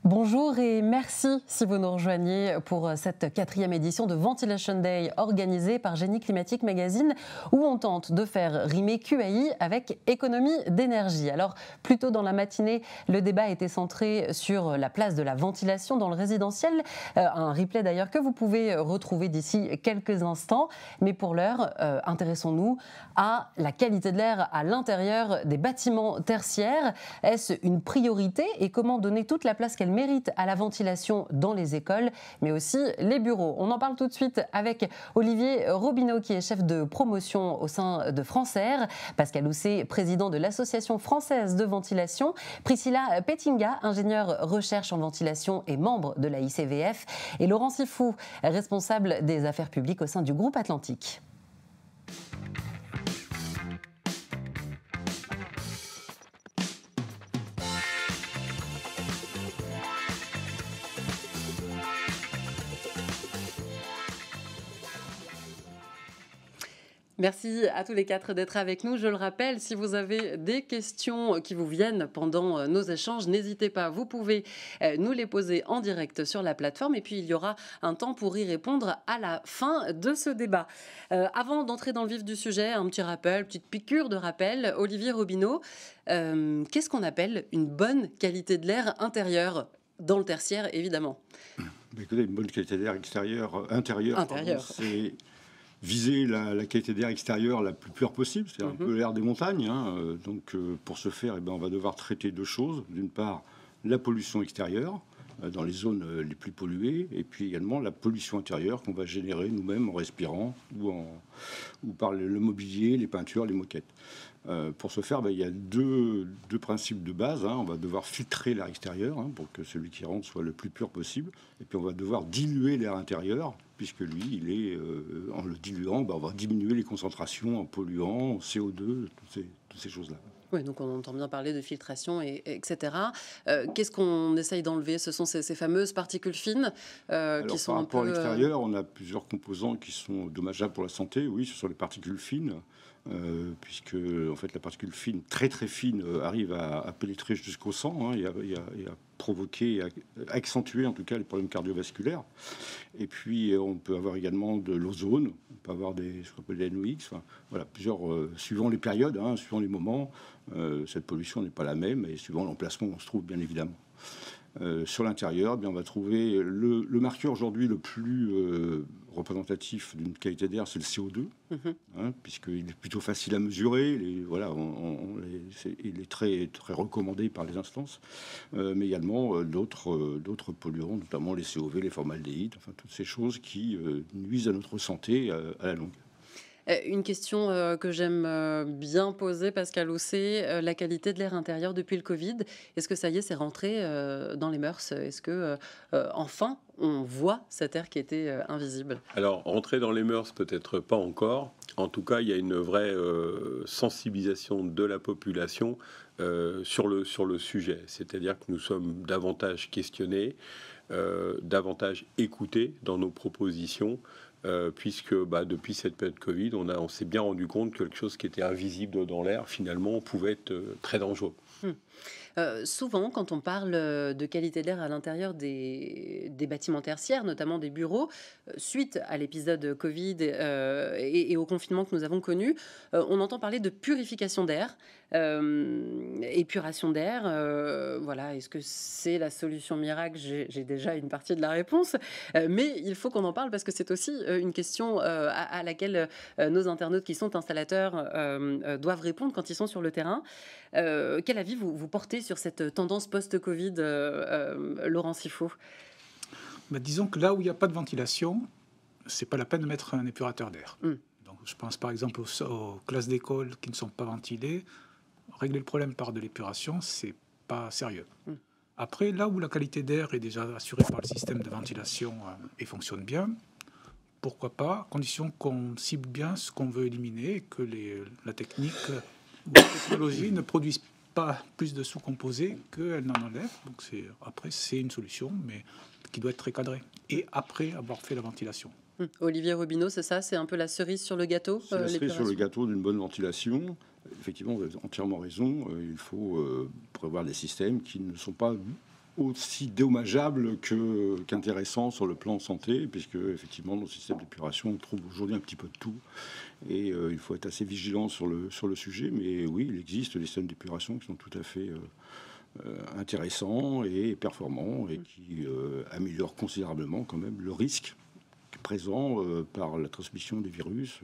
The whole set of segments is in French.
Bonjour et merci si vous nous rejoignez pour cette 4e édition de Ventilation Day organisée par Génie Climatique Magazine où on tente de faire rimer QAI avec économie d'énergie. Alors plus tôt dans la matinée, le débat était centré sur la place de la ventilation dans le résidentiel, un replay d'ailleurs que vous pouvez retrouver d'ici quelques instants. Mais pour l'heure, intéressons-nous à la qualité de l'air à l'intérieur des bâtiments tertiaires. Est-ce une priorité et comment donner toute la place qu'elle mérite à la ventilation dans les écoles, mais aussi les bureaux? On en parle tout de suite avec Olivier Robineau, qui est chef de promotion au sein de Francair, Pascal Housset, président de l'Association française de ventilation, Priscilla Pettinga, ingénieure recherche en ventilation et membre de la ICVF, et Laurent Sifou, responsable des affaires publiques au sein du groupe Atlantique. Merci à tous les quatre d'être avec nous. Je le rappelle, si vous avez des questions qui vous viennent pendant nos échanges, n'hésitez pas, vous pouvez nous les poser en direct sur la plateforme et puis il y aura un temps pour y répondre à la fin de ce débat. Avant d'entrer dans le vif du sujet, un petit rappel, petite piqûre de rappel. Olivier Robineau, qu'est-ce qu'on appelle une bonne qualité de l'air intérieur dans le tertiaire, évidemment? Écoutez, une bonne qualité d'air intérieur. C'est viser la qualité d'air extérieur la plus pure possible, c'est un peu l'air des montagnes. Donc, pour ce faire, on va devoir traiter deux choses. D'une part, la pollution extérieure dans les zones les plus polluées, et puis également la pollution intérieure qu'on va générer nous-mêmes en respirant ou par le mobilier, les peintures, les moquettes. Pour ce faire, il y a deux principes de base. On va devoir filtrer l'air extérieur pour que celui qui rentre soit le plus pur possible. Et puis on va devoir diluer l'air intérieur, puisque lui, en le diluant, on va diminuer les concentrations en polluants, en CO2, toutes ces choses-là. Oui, donc on entend bien parler de filtration, etc. Qu'est-ce qu'on essaye d'enlever? Ce sont ces fameuses particules fines qui sont par rapport à l'extérieur, on a plusieurs composants qui sont dommageables pour la santé. Oui, ce sont les particules fines. Puisque en fait la particule fine, très très fine, arrive à pénétrer jusqu'au sang et à provoquer, à accentuer en tout cas les problèmes cardiovasculaires. Et puis on peut avoir également de l'ozone, on peut avoir ce qu'on appelle des NOx, voilà, plusieurs, suivant les périodes, suivant les moments, cette pollution n'est pas la même, et suivant l'emplacement où on se trouve bien évidemment. Sur l'intérieur, on va trouver le marqueur aujourd'hui le plus représentatif d'une qualité d'air, c'est le CO2, puisqu'il est plutôt facile à mesurer. Il est très, très recommandé par les instances, mais également d'autres polluants, notamment les COV, les formaldéhydes, toutes ces choses qui nuisent à notre santé à la longue. Une question que j'aime bien poser, Pascal Housset, la qualité de l'air intérieur depuis le Covid. Est-ce que ça y est, c'est rentré dans les mœurs? Est-ce que enfin on voit cet air qui était invisible? Alors, rentrer dans les mœurs, peut-être pas encore. En tout cas, il y a une vraie sensibilisation de la population sur le sujet. C'est-à-dire que nous sommes davantage questionnés, davantage écoutés dans nos propositions. Puisque depuis cette période Covid, on s'est bien rendu compte que quelque chose qui était invisible dans l'air, finalement, pouvait être très dangereux. Souvent, quand on parle de qualité de l'air à l'intérieur des bâtiments tertiaires, notamment des bureaux, suite à l'épisode Covid et au confinement que nous avons connu, on entend parler de purification d'air, épuration d'air. Voilà, est-ce que c'est la solution miracle? J'ai déjà une partie de la réponse, mais il faut qu'on en parle parce que c'est aussi une question à laquelle nos internautes qui sont installateurs doivent répondre quand ils sont sur le terrain. Quel avis vous portez sur cette tendance post-Covid, Laurent Sifou? Disons que là où il n'y a pas de ventilation, c'est pas la peine de mettre un épurateur d'air. Donc, je pense par exemple aux classes d'école qui ne sont pas ventilées. Régler le problème par de l'épuration, c'est pas sérieux. Après, là où la qualité d'air est déjà assurée par le système de ventilation et fonctionne bien, pourquoi pas, à condition qu'on cible bien ce qu'on veut éliminer et que la technique ou la technologie ne produisent pas plus de sous-composés qu'elle n'en enlève. Donc après, c'est une solution, mais qui doit être très cadrée. Et après avoir fait la ventilation. Olivier Robineau, c'est ça? C'est un peu la cerise sur le gâteau? C'est la cerise sur le gâteau d'une bonne ventilation. Effectivement, vous avez entièrement raison. Il faut prévoir des systèmes qui ne sont pas aussi dommageable qu'intéressant sur le plan santé, puisque effectivement nos systèmes d'épuration, on trouve aujourd'hui un petit peu de tout, et il faut être assez vigilant sur le sujet. Mais oui, il existe des systèmes d'épuration qui sont tout à fait intéressants et performants, et qui améliorent considérablement quand même le risque présent par la transmission des virus,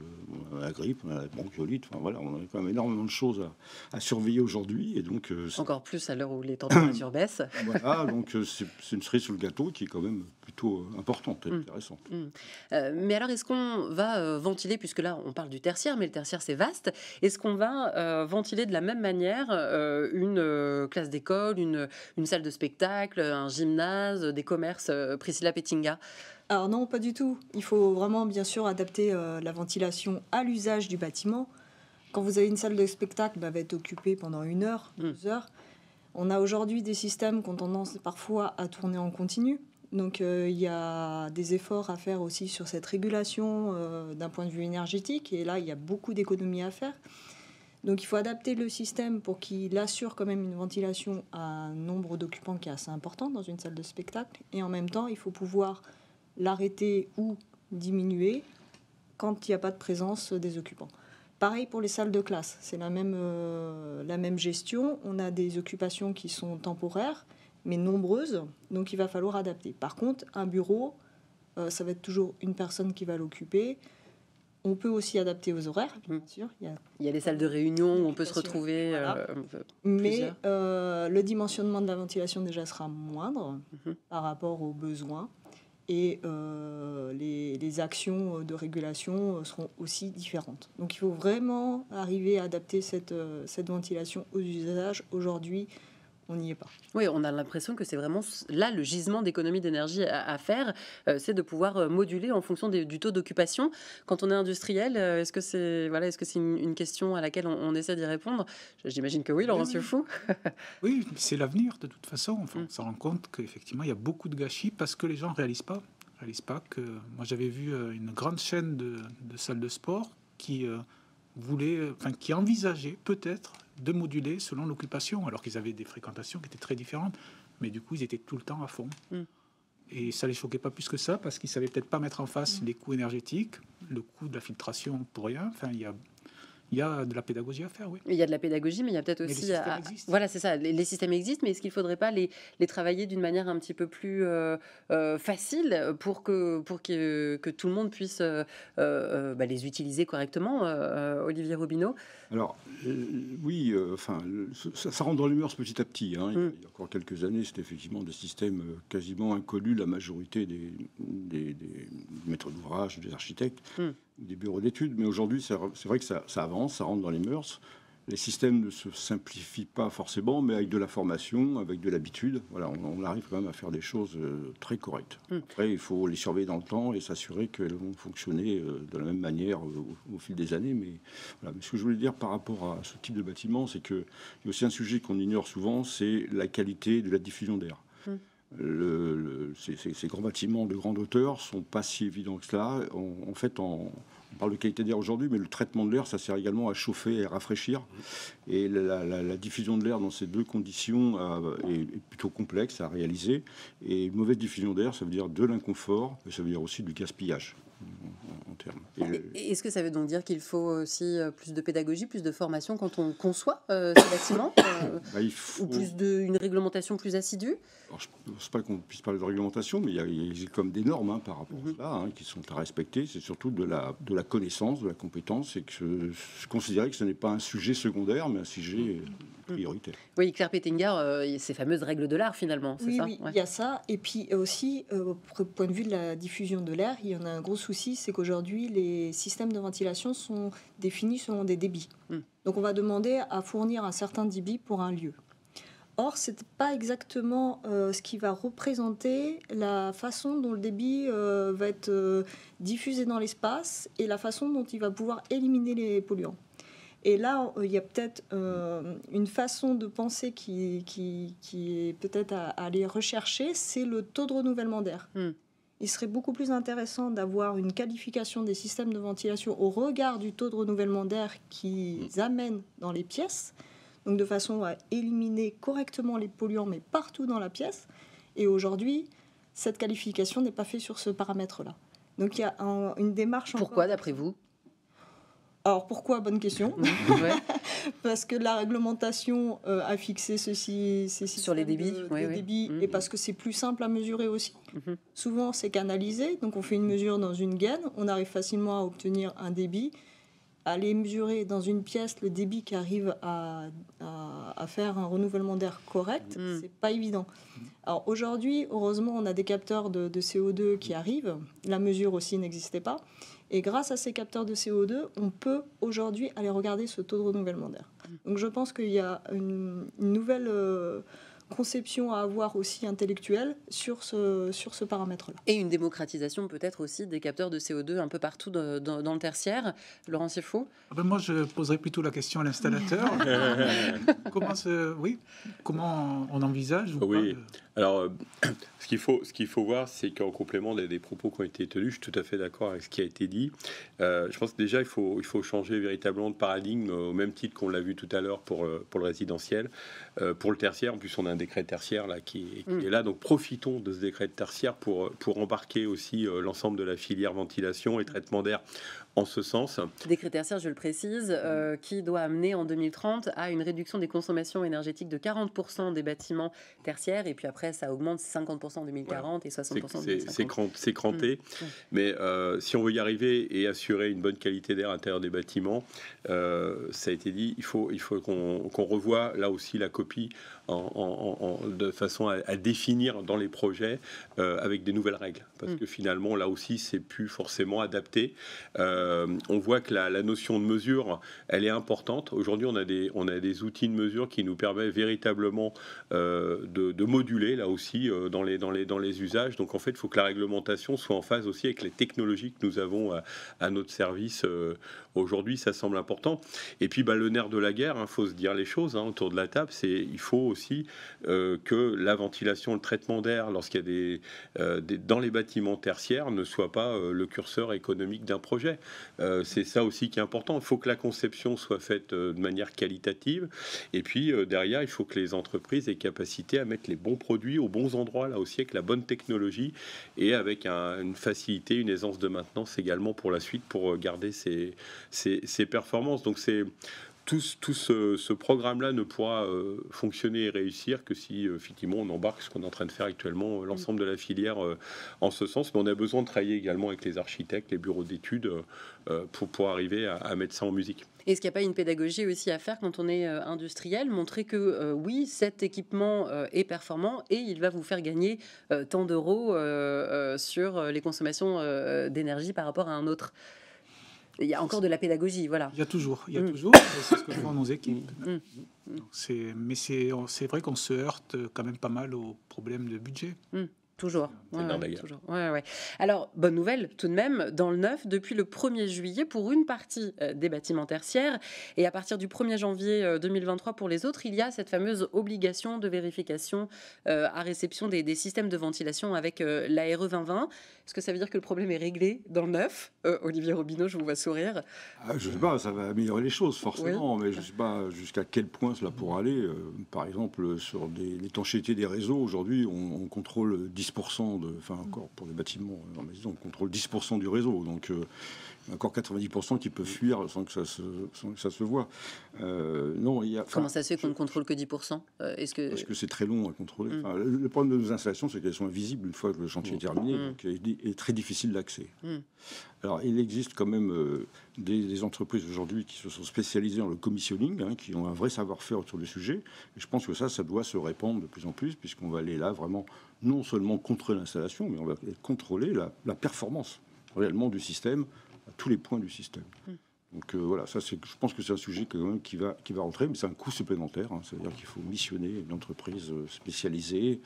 la grippe, la bronchiolite. Enfin, voilà, on a quand même énormément de choses à surveiller aujourd'hui. Et donc, encore plus à l'heure où les températures baissent. Voilà, donc c'est une cerise sur le gâteau qui est quand même plutôt importante et intéressante. Mais alors, est-ce qu'on va ventiler, puisque là, on parle du tertiaire, mais le tertiaire, c'est vaste, est-ce qu'on va ventiler de la même manière une classe d'école, une salle de spectacle, un gymnase, des commerces, Priscilla Pettinga? Alors non, pas du tout. Il faut vraiment, bien sûr, adapter la ventilation à l'usage du bâtiment. Quand vous avez une salle de spectacle, elle va être occupée pendant 1 heure, 2 heures. On a aujourd'hui des systèmes qui ont tendance parfois à tourner en continu. Donc il y a des efforts à faire aussi sur cette régulation d'un point de vue énergétique. Et là, il y a beaucoup d'économies à faire. Donc il faut adapter le système pour qu'il assure quand même une ventilation à un nombre d'occupants qui est assez important dans une salle de spectacle. Et en même temps, il faut pouvoir l'arrêter ou diminuer quand il n'y a pas de présence des occupants. Pareil pour les salles de classe, c'est la même gestion. On a des occupations qui sont temporaires, mais nombreuses, donc il va falloir adapter. Par contre, un bureau, ça va être toujours une personne qui va l'occuper. On peut aussi adapter aux horaires, bien sûr. Il y a les salles de réunion où on peut se retrouver. Voilà. Mais le dimensionnement de la ventilation déjà sera moindre par rapport aux besoins. Et les actions de régulation seront aussi différentes. Donc il faut vraiment arriver à adapter cette ventilation aux usages. Aujourd'hui, on n'y est pas. Oui, on a l'impression que c'est vraiment là le gisement d'économie d'énergie à faire, c'est de pouvoir moduler en fonction du taux d'occupation. Quand on est industriel, est-ce que c'est une question à laquelle on essaie d'y répondre? J'imagine que oui, Laurent Fou. Oui, c'est l'avenir de toute façon. Enfin, on se rend compte qu'effectivement, il y a beaucoup de gâchis parce que les gens ne réalisent pas que... Moi, j'avais vu une grande chaîne de salles de sport qui qui envisageait peut-être de moduler selon l'occupation, alors qu'ils avaient des fréquentations qui étaient très différentes, mais du coup, ils étaient tout le temps à fond. Et ça les choquait pas plus que ça, parce qu'ils savaient peut-être pas mettre en face les coûts énergétiques, le coût de la filtration pour rien. Enfin, il y a de la pédagogie à faire, oui. Il y a de la pédagogie, mais il y a peut-être aussi... les systèmes existent. Voilà, c'est ça. Les systèmes existent, mais est-ce qu'il ne faudrait pas les travailler d'une manière un petit peu plus facile pour que tout le monde puisse les utiliser correctement, Olivier Robineau? Alors, oui, ça rentre dans les mœurs petit à petit. Hein. Il y a encore quelques années, c'était effectivement des systèmes quasiment inconnus, la majorité des maîtres d'ouvrage, des architectes, des bureaux d'études. Mais aujourd'hui, c'est vrai que ça avance, ça rentre dans les mœurs. Les systèmes ne se simplifient pas forcément, mais avec de la formation, avec de l'habitude, voilà, on arrive quand même à faire des choses très correctes. Après, il faut les surveiller dans le temps et s'assurer qu'elles vont fonctionner de la même manière au fil des années. Mais ce que je voulais dire par rapport à ce type de bâtiment, c'est qu'il y a aussi un sujet qu'on ignore souvent, c'est la qualité de la diffusion d'air. Ces grands bâtiments de grande hauteur sont pas si évidents que cela. En fait, on parle de qualité d'air aujourd'hui, mais le traitement de l'air, ça sert également à chauffer et à rafraîchir. Et la diffusion de l'air dans ces deux conditions est plutôt complexe à réaliser. Et une mauvaise diffusion d'air, ça veut dire de l'inconfort, mais ça veut dire aussi du gaspillage. En termes. Est-ce que ça veut donc dire qu'il faut aussi plus de pédagogie, plus de formation quand on conçoit ces bâtiments ou une réglementation plus assidue? Alors, je ne pense pas qu'on puisse parler de réglementation, mais il y a comme des normes par rapport à cela qui sont à respecter. C'est surtout de la connaissance, de la compétence, et que considérer que ce n'est pas un sujet secondaire, mais un sujet prioritaire. Oui, Claire Pettinga, ces fameuses règles de l'art finalement, c'est ça? Oui, il y a ça. Et puis aussi, au point de vue de la diffusion de l'air, il y en a un gros souci, c'est qu'aujourd'hui, les systèmes de ventilation sont définis selon des débits. Donc on va demander à fournir un certain débit pour un lieu. Or, ce n'est pas exactement ce qui va représenter la façon dont le débit va être diffusé dans l'espace et la façon dont il va pouvoir éliminer les polluants. Et là, il y a peut-être une façon de penser qui est peut-être à aller rechercher, c'est le taux de renouvellement d'air. Il serait beaucoup plus intéressant d'avoir une qualification des systèmes de ventilation au regard du taux de renouvellement d'air qu'ils amènent dans les pièces, donc de façon à éliminer correctement les polluants, mais partout dans la pièce, Et aujourd'hui, cette qualification n'est pas faite sur ce paramètre-là. Donc il y a une démarche... Pourquoi, d'après vous ? Alors pourquoi ? Bonne question. Ouais. Parce que la réglementation a fixé ces systèmes sur les débits, débit, et parce que c'est plus simple à mesurer aussi. Souvent, c'est canalisé, donc on fait une mesure dans une gaine, on arrive facilement à obtenir un débit. Aller mesurer dans une pièce le débit qui arrive à faire un renouvellement d'air correct, c'est pas évident. Alors aujourd'hui, heureusement, on a des capteurs de CO2 qui arrivent. La mesure aussi n'existait pas. Et grâce à ces capteurs de CO2, on peut aujourd'hui aller regarder ce taux de renouvellement d'air. Donc je pense qu'il y a une nouvelle conception à avoir aussi intellectuelle sur ce paramètre-là. Et une démocratisation peut-être aussi des capteurs de CO2 un peu partout dans le tertiaire. Laurent Sieffo ? Moi, je poserais plutôt la question à l'installateur. Comment on envisage Alors, ce qu'il faut voir, c'est qu'en complément des propos qui ont été tenus, je suis tout à fait d'accord avec ce qui a été dit. Je pense que déjà, il faut changer véritablement de paradigme, au même titre qu'on l'a vu tout à l'heure pour le résidentiel. Pour le tertiaire, en plus, on a un décret tertiaire là, qui est là. Donc, profitons de ce décret de tertiaire pour embarquer aussi l'ensemble de la filière ventilation et traitement d'air en ce sens. Décret tertiaire, je le précise, qui doit amener en 2030 à une réduction des consommations énergétiques de 40% des bâtiments tertiaires, et puis après ça augmente 50% en 2040 et 60% en 2050. C'est cranté, mais si on veut y arriver et assurer une bonne qualité d'air à l'intérieur des bâtiments, ça a été dit, il faut qu'on revoie là aussi la copie de façon à définir dans les projets avec des nouvelles règles, parce que finalement là aussi c'est plus forcément adapté. On voit que la notion de mesure, elle est importante. Aujourd'hui, on a des outils de mesure qui nous permettent véritablement de moduler là aussi dans les usages. Donc en fait, il faut que la réglementation soit en phase aussi avec les technologies que nous avons à notre service. Aujourd'hui, ça semble important. Et puis, le nerf de la guerre, faut se dire les choses autour de la table. Il faut aussi que la ventilation, le traitement d'air, lorsqu'il y a dans les bâtiments tertiaires, ne soit pas le curseur économique d'un projet. C'est ça aussi qui est important. Il faut que la conception soit faite de manière qualitative. Et puis, derrière, il faut que les entreprises aient capacité à mettre les bons produits aux bons endroits, là aussi, avec la bonne technologie et avec une facilité, une aisance de maintenance également pour la suite, pour garder ses performances. Donc, tout ce programme-là ne pourra fonctionner et réussir que si effectivement on embarque ce qu'on est en train de faire actuellement, l'ensemble de la filière en ce sens. Mais on a besoin de travailler également avec les architectes, les bureaux d'études pour arriver à mettre ça en musique. Est-ce qu'il n'y a pas une pédagogie aussi à faire quand on est industriel, montrer que oui, cet équipement est performant et il va vous faire gagner tant d'euros sur les consommations d'énergie par rapport à un autre? Il y a encore de la pédagogie, voilà. Il y a toujours, c'est ce que font nos équipes. Mais c'est vrai qu'on se heurte quand même pas mal aux problèmes de budget. Toujours. Toujours. Ouais. Alors, bonne nouvelle tout de même, dans le neuf, depuis le 1er juillet, pour une partie des bâtiments tertiaires, et à partir du 1er janvier 2023 pour les autres, il y a cette fameuse obligation de vérification à réception des systèmes de ventilation avec l'ARE 2020. Est-ce que ça veut dire que le problème est réglé dans le neuf ? Olivier Robineau, je vous vois sourire. Je ne sais pas, ça va améliorer les choses forcément, mais je ne sais pas jusqu'à quel point cela pourra aller. Par exemple, sur l'étanchéité des réseaux, aujourd'hui, on contrôle 10% encore pour les bâtiments en maison, on contrôle 10% du réseau. Donc, il y a encore 90% qui peuvent fuir sans que ça se voit. Comment ça se fait qu'on ne contrôle que 10% Parce que c'est très long à contrôler. Le problème de nos installations, c'est qu'elles sont invisibles une fois que le chantier est terminé, donc il est très difficile d'accès. Alors, il existe quand même des entreprises aujourd'hui qui se sont spécialisées dans le commissioning, qui ont un vrai savoir-faire autour du sujet. Et je pense que ça doit se répandre de plus en plus, puisqu'on va aller là vraiment non seulement contrôler l'installation, mais on va contrôler la performance réellement du système, à tous les points du système. Donc voilà, je pense que c'est un sujet quand même qui va rentrer, mais c'est un coût supplémentaire. C'est-à-dire qu'il faut missionner une entreprise spécialisée.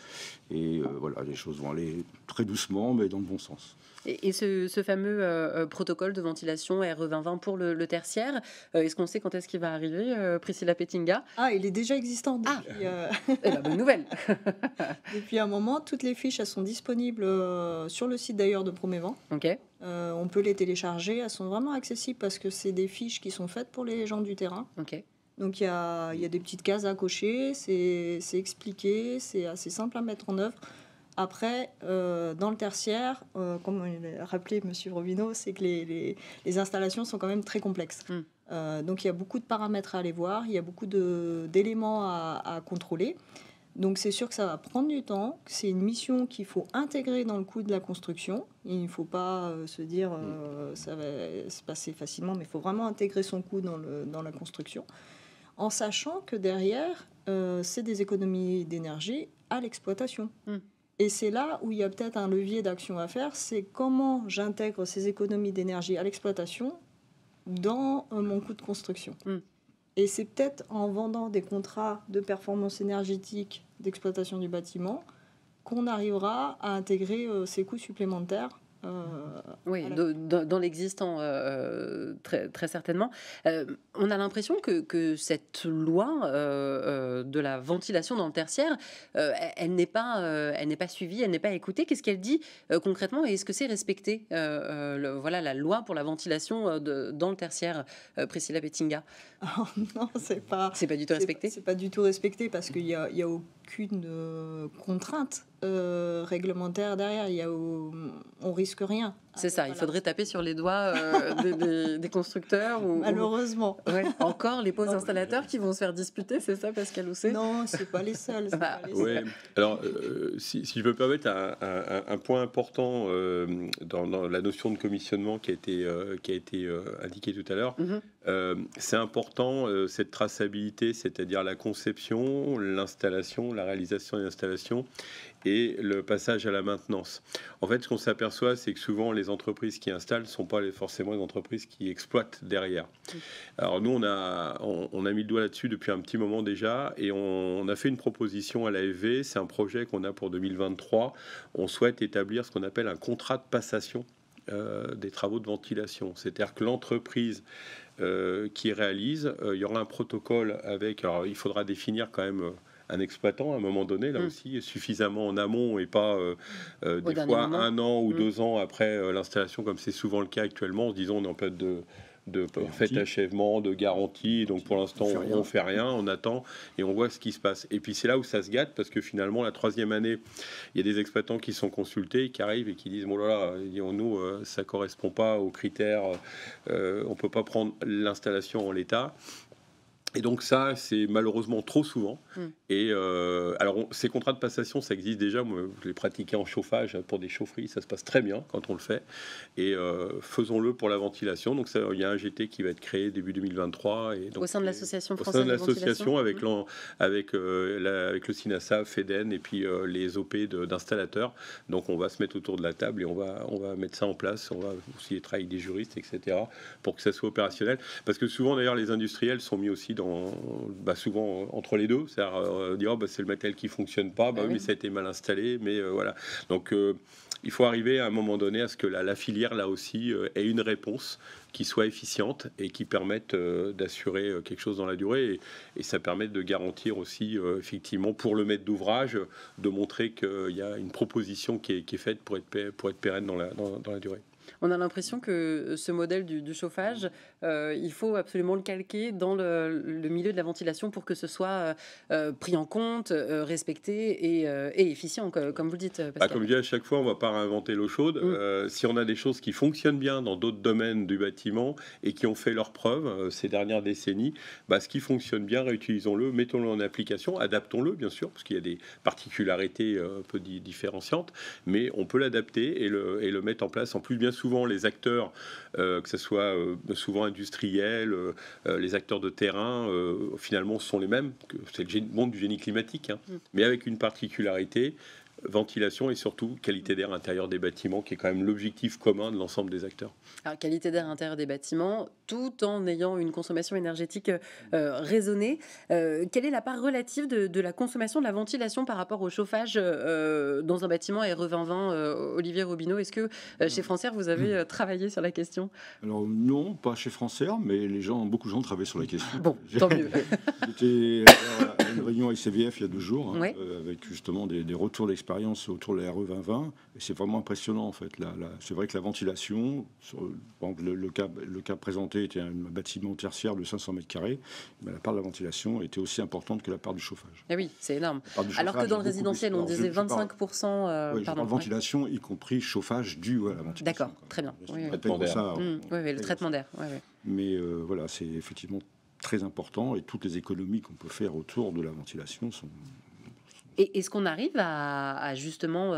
Et voilà, les choses vont aller très doucement, mais dans le bon sens. Et ce fameux protocole de ventilation RE 2020 pour le tertiaire, est-ce qu'on sait quand est-ce qu'il va arriver, Priscilla Pettinga ? Il est déjà existant depuis... bonne nouvelle. Depuis un moment, toutes les fiches, elles sont disponibles sur le site d'ailleurs de Promévent. Ok. On peut les télécharger, elles sont vraiment accessibles parce que c'est des fiches qui sont faites pour les gens du terrain. Ok. Donc il y a des petites cases à cocher, c'est expliqué, c'est assez simple à mettre en œuvre. Après, dans le tertiaire, comme l'a rappelé M. Robineau, c'est que les installations sont quand même très complexes. Donc il y a beaucoup de paramètres à aller voir, il y a beaucoup d'éléments à contrôler. Donc c'est sûr que ça va prendre du temps, que c'est une mission qu'il faut intégrer dans le coût de la construction. Il ne faut pas se dire ça va se passer facilement, mais il faut vraiment intégrer son coût dans la construction, en sachant que derrière, c'est des économies d'énergie à l'exploitation. Et c'est là où il y a peut-être un levier d'action à faire, c'est comment j'intègre ces économies d'énergie à l'exploitation dans mon coût de construction. Et c'est peut-être en vendant des contrats de performance énergétique d'exploitation du bâtiment qu'on arrivera à intégrer ces coûts supplémentaires. Oui, dans l'existant, très, très certainement. On a l'impression que cette loi de la ventilation dans le tertiaire, elle n'est pas suivie, elle n'est pas écoutée. Qu'est-ce qu'elle dit concrètement et est-ce que c'est respecté voilà, la loi pour la ventilation dans le tertiaire, Priscilla Bettinga? Non, c'est pas du tout respecté. C'est pas du tout respecté parce qu'il y a aucune contrainte réglementaire derrière. On risque rien. C'est ça. Il faudrait taper sur les doigts des constructeurs. Malheureusement. Ouais. Encore les pauvres installateurs qui vont se faire disputer, c'est ça, Pascal Housset? Non, c'est pas les seuls. Ouais. Alors, si je me permets, un point important dans la notion de commissionnement qui a été indiqué tout à l'heure, c'est important cette traçabilité, c'est-à-dire la conception, l'installation, la réalisation et l'installation et le passage à la maintenance. En fait, ce qu'on s'aperçoit, c'est que souvent les entreprises qui installent ne sont pas forcément les entreprises qui exploitent derrière. Alors nous, on a mis le doigt là-dessus depuis un petit moment déjà et on a fait une proposition à l'AFV. C'est un projet qu'on a pour 2023. On souhaite établir ce qu'on appelle un contrat de passation des travaux de ventilation. C'est-à-dire que l'entreprise qui réalise, il y aura un protocole avec... Alors, il faudra définir quand même... un exploitant à un moment donné, là aussi, suffisamment en amont et pas des fois moment. 1 an ou 2 ans après l'installation, comme c'est souvent le cas actuellement, disons on est en période de fait achèvement, de garantie, donc pour l'instant on fait rien, on attend et on voit ce qui se passe. Et puis c'est là où ça se gâte parce que finalement la 3e année, il y a des exploitants qui sont consultés, qui arrivent et qui disent bon là, nous ça correspond pas aux critères, on peut pas prendre l'installation en l'état. Et donc ça, c'est malheureusement trop souvent. Et alors, ces contrats de passation, ça existe déjà. Moi, je l'ai pratiqué en chauffage pour des chaufferies. Ça se passe très bien quand on le fait. Et faisons-le pour la ventilation. Donc, il y a un GT qui va être créé début 2023. Et donc, au sein de l'association française de ventilation, avec le CINASA, FEDEN et puis les OP d'installateurs. Donc, on va se mettre autour de la table et on va mettre ça en place. On va aussi travailler avec des juristes, etc. pour que ça soit opérationnel. Parce que souvent, d'ailleurs, les industriels sont mis aussi souvent entre les deux, c'est-à-dire dire c'est le matériel qui fonctionne pas, oui, mais ça a été mal installé, mais voilà. Donc il faut arriver à un moment donné à ce que la filière là aussi ait une réponse qui soit efficiente et qui permette d'assurer quelque chose dans la durée et ça permet de garantir aussi effectivement pour le maître d'ouvrage de montrer qu'il y a une proposition qui est faite pour être pérenne dans la durée. On a l'impression que ce modèle du chauffage, il faut absolument le calquer dans le milieu de la ventilation pour que ce soit pris en compte, respecté et efficient, comme vous le dites, Pascal. Comme je dis à chaque fois, on ne va pas réinventer l'eau chaude. Si on a des choses qui fonctionnent bien dans d'autres domaines du bâtiment et qui ont fait leurs preuves ces dernières décennies, ce qui fonctionne bien, réutilisons-le, mettons-le en application, adaptons-le bien sûr, parce qu'il y a des particularités un peu différenciantes, mais on peut l'adapter et le mettre en place. En plus, bien souvent, les acteurs, que ce soit souvent industriels, les acteurs de terrain, finalement, sont les mêmes. C'est le monde du génie climatique, mais avec une particularité, ventilation et surtout qualité d'air intérieur des bâtiments, qui est quand même l'objectif commun de l'ensemble des acteurs. Alors, qualité d'air intérieur des bâtiments, tout en ayant une consommation énergétique raisonnée. Quelle est la part relative de la consommation de la ventilation par rapport au chauffage dans un bâtiment RE 2020, Olivier Robineau? Est-ce que chez Francière, vous avez travaillé sur la question? Alors non, pas chez Francière, mais beaucoup de gens travaillent sur la question. Bon, tant mieux. J'étais à une réunion avec CVF il y a 2 jours, avec justement des retours d'expérience expériences autour de la RE 2020 et c'est vraiment impressionnant en fait. C'est vrai que la ventilation, le cas présenté était un bâtiment tertiaire de 500 mètres carrés, mais la part de la ventilation était aussi importante que la part du chauffage. Ah oui, c'est énorme. Alors que dans le résidentiel, on disait 25%. Oui, pardon, ventilation, y compris chauffage dû à la ventilation. D'accord, très bien. Le traitement d'air. Mais voilà, c'est effectivement très important et toutes les économies qu'on peut faire autour de la ventilation sont... Et est-ce qu'on arrive à justement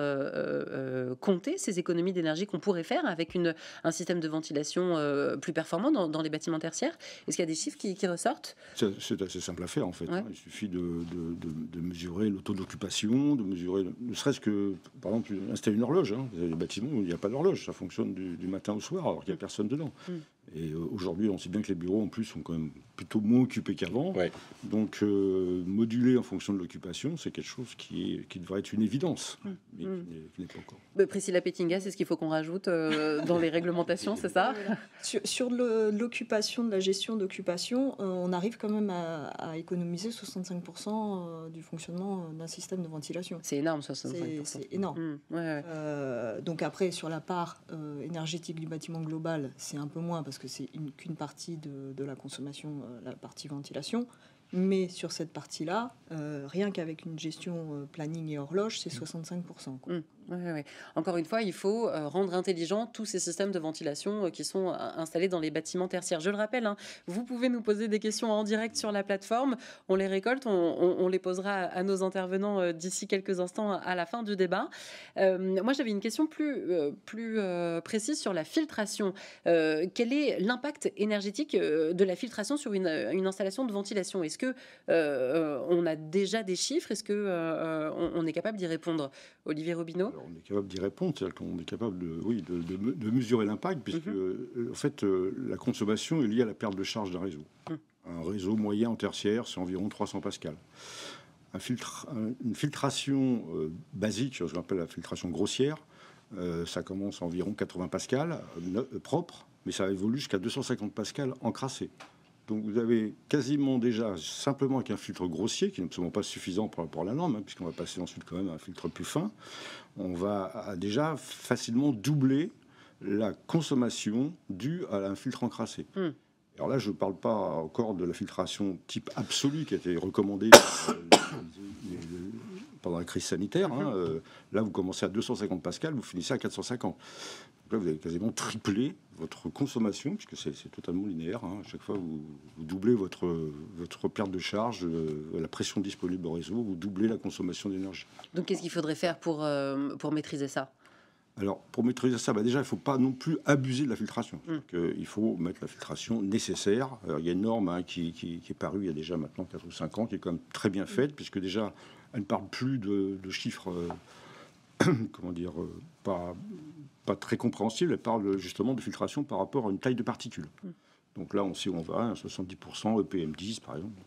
compter ces économies d'énergie qu'on pourrait faire avec un système de ventilation plus performant dans les bâtiments tertiaires? Est-ce qu'il y a des chiffres qui ressortent? C'est assez simple à faire en fait. Il suffit de mesurer le taux d'occupation, de mesurer, ne serait-ce que, par exemple, installer une horloge. Vous avez des bâtiments où il n'y a pas d'horloge, ça fonctionne du matin au soir alors qu'il n'y a personne dedans. Et aujourd'hui, on sait bien que les bureaux en plus sont quand même plutôt moins occupés qu'avant. Donc moduler en fonction de l'occupation, c'est quelque chose qui devrait être une évidence, mais qui n'est pas encore. Priscilla Pettinga, c'est ce qu'il faut qu'on rajoute dans les réglementations, c'est ça? Sur l'occupation, de la gestion d'occupation, on arrive quand même à économiser 65% du fonctionnement d'un système de ventilation. C'est énorme, 65%. C'est énorme. Donc après, sur la part énergétique du bâtiment global, c'est un peu moins parce que c'est qu'une partie de la consommation, la partie ventilation. Mais sur cette partie-là, rien qu'avec une gestion planning et horloge, c'est 65%. Encore une fois, il faut rendre intelligents tous ces systèmes de ventilation qui sont installés dans les bâtiments tertiaires. Je le rappelle, vous pouvez nous poser des questions en direct sur la plateforme. On les récolte, on les posera à nos intervenants d'ici quelques instants à la fin du débat. Moi, j'avais une question plus précise sur la filtration. Quel est l'impact énergétique de la filtration sur une installation de ventilation? Est-ce que on a déjà des chiffres? Est-ce que on est capable d'y répondre? Olivier Robineau? Alors, on est capable d'y répondre, c'est-à-dire qu'on est capable de mesurer l'impact, puisque en fait, la consommation est liée à la perte de charge d'un réseau. Un réseau moyen en tertiaire, c'est environ 300 pascal. Une filtration basique, ce qu'on appelle la filtration grossière, ça commence à environ 80 pascal propre, mais ça évolue jusqu'à 250 pascal encrassé. Donc vous avez quasiment déjà, simplement avec un filtre grossier, qui n'est absolument pas suffisant par rapport à la norme, puisqu'on va passer ensuite quand même à un filtre plus fin, on va déjà facilement doubler la consommation due à un filtre encrassé. Alors là, je ne parle pas encore de la filtration type absolu qui a été recommandée pendant la crise sanitaire. Là, vous commencez à 250 pascal, vous finissez à 450. Donc là, vous avez quasiment triplé votre consommation, puisque c'est totalement linéaire. À chaque fois, vous doublez votre perte de charge, la pression disponible au réseau, vous doublez la consommation d'énergie. Donc, qu'est-ce qu'il faudrait faire pour maîtriser ça? Alors, pour maîtriser ça, déjà, il ne faut pas non plus abuser de la filtration. Il faut mettre la filtration nécessaire. Alors, il y a une norme qui est parue il y a déjà maintenant 4 ou 5 ans, qui est quand même très bien faite, puisque déjà, elle ne parle plus de chiffres, comment dire, pas très compréhensibles. Elle parle justement de filtration par rapport à une taille de particules. Donc là, on sait où on va, 70% EPM10, par exemple.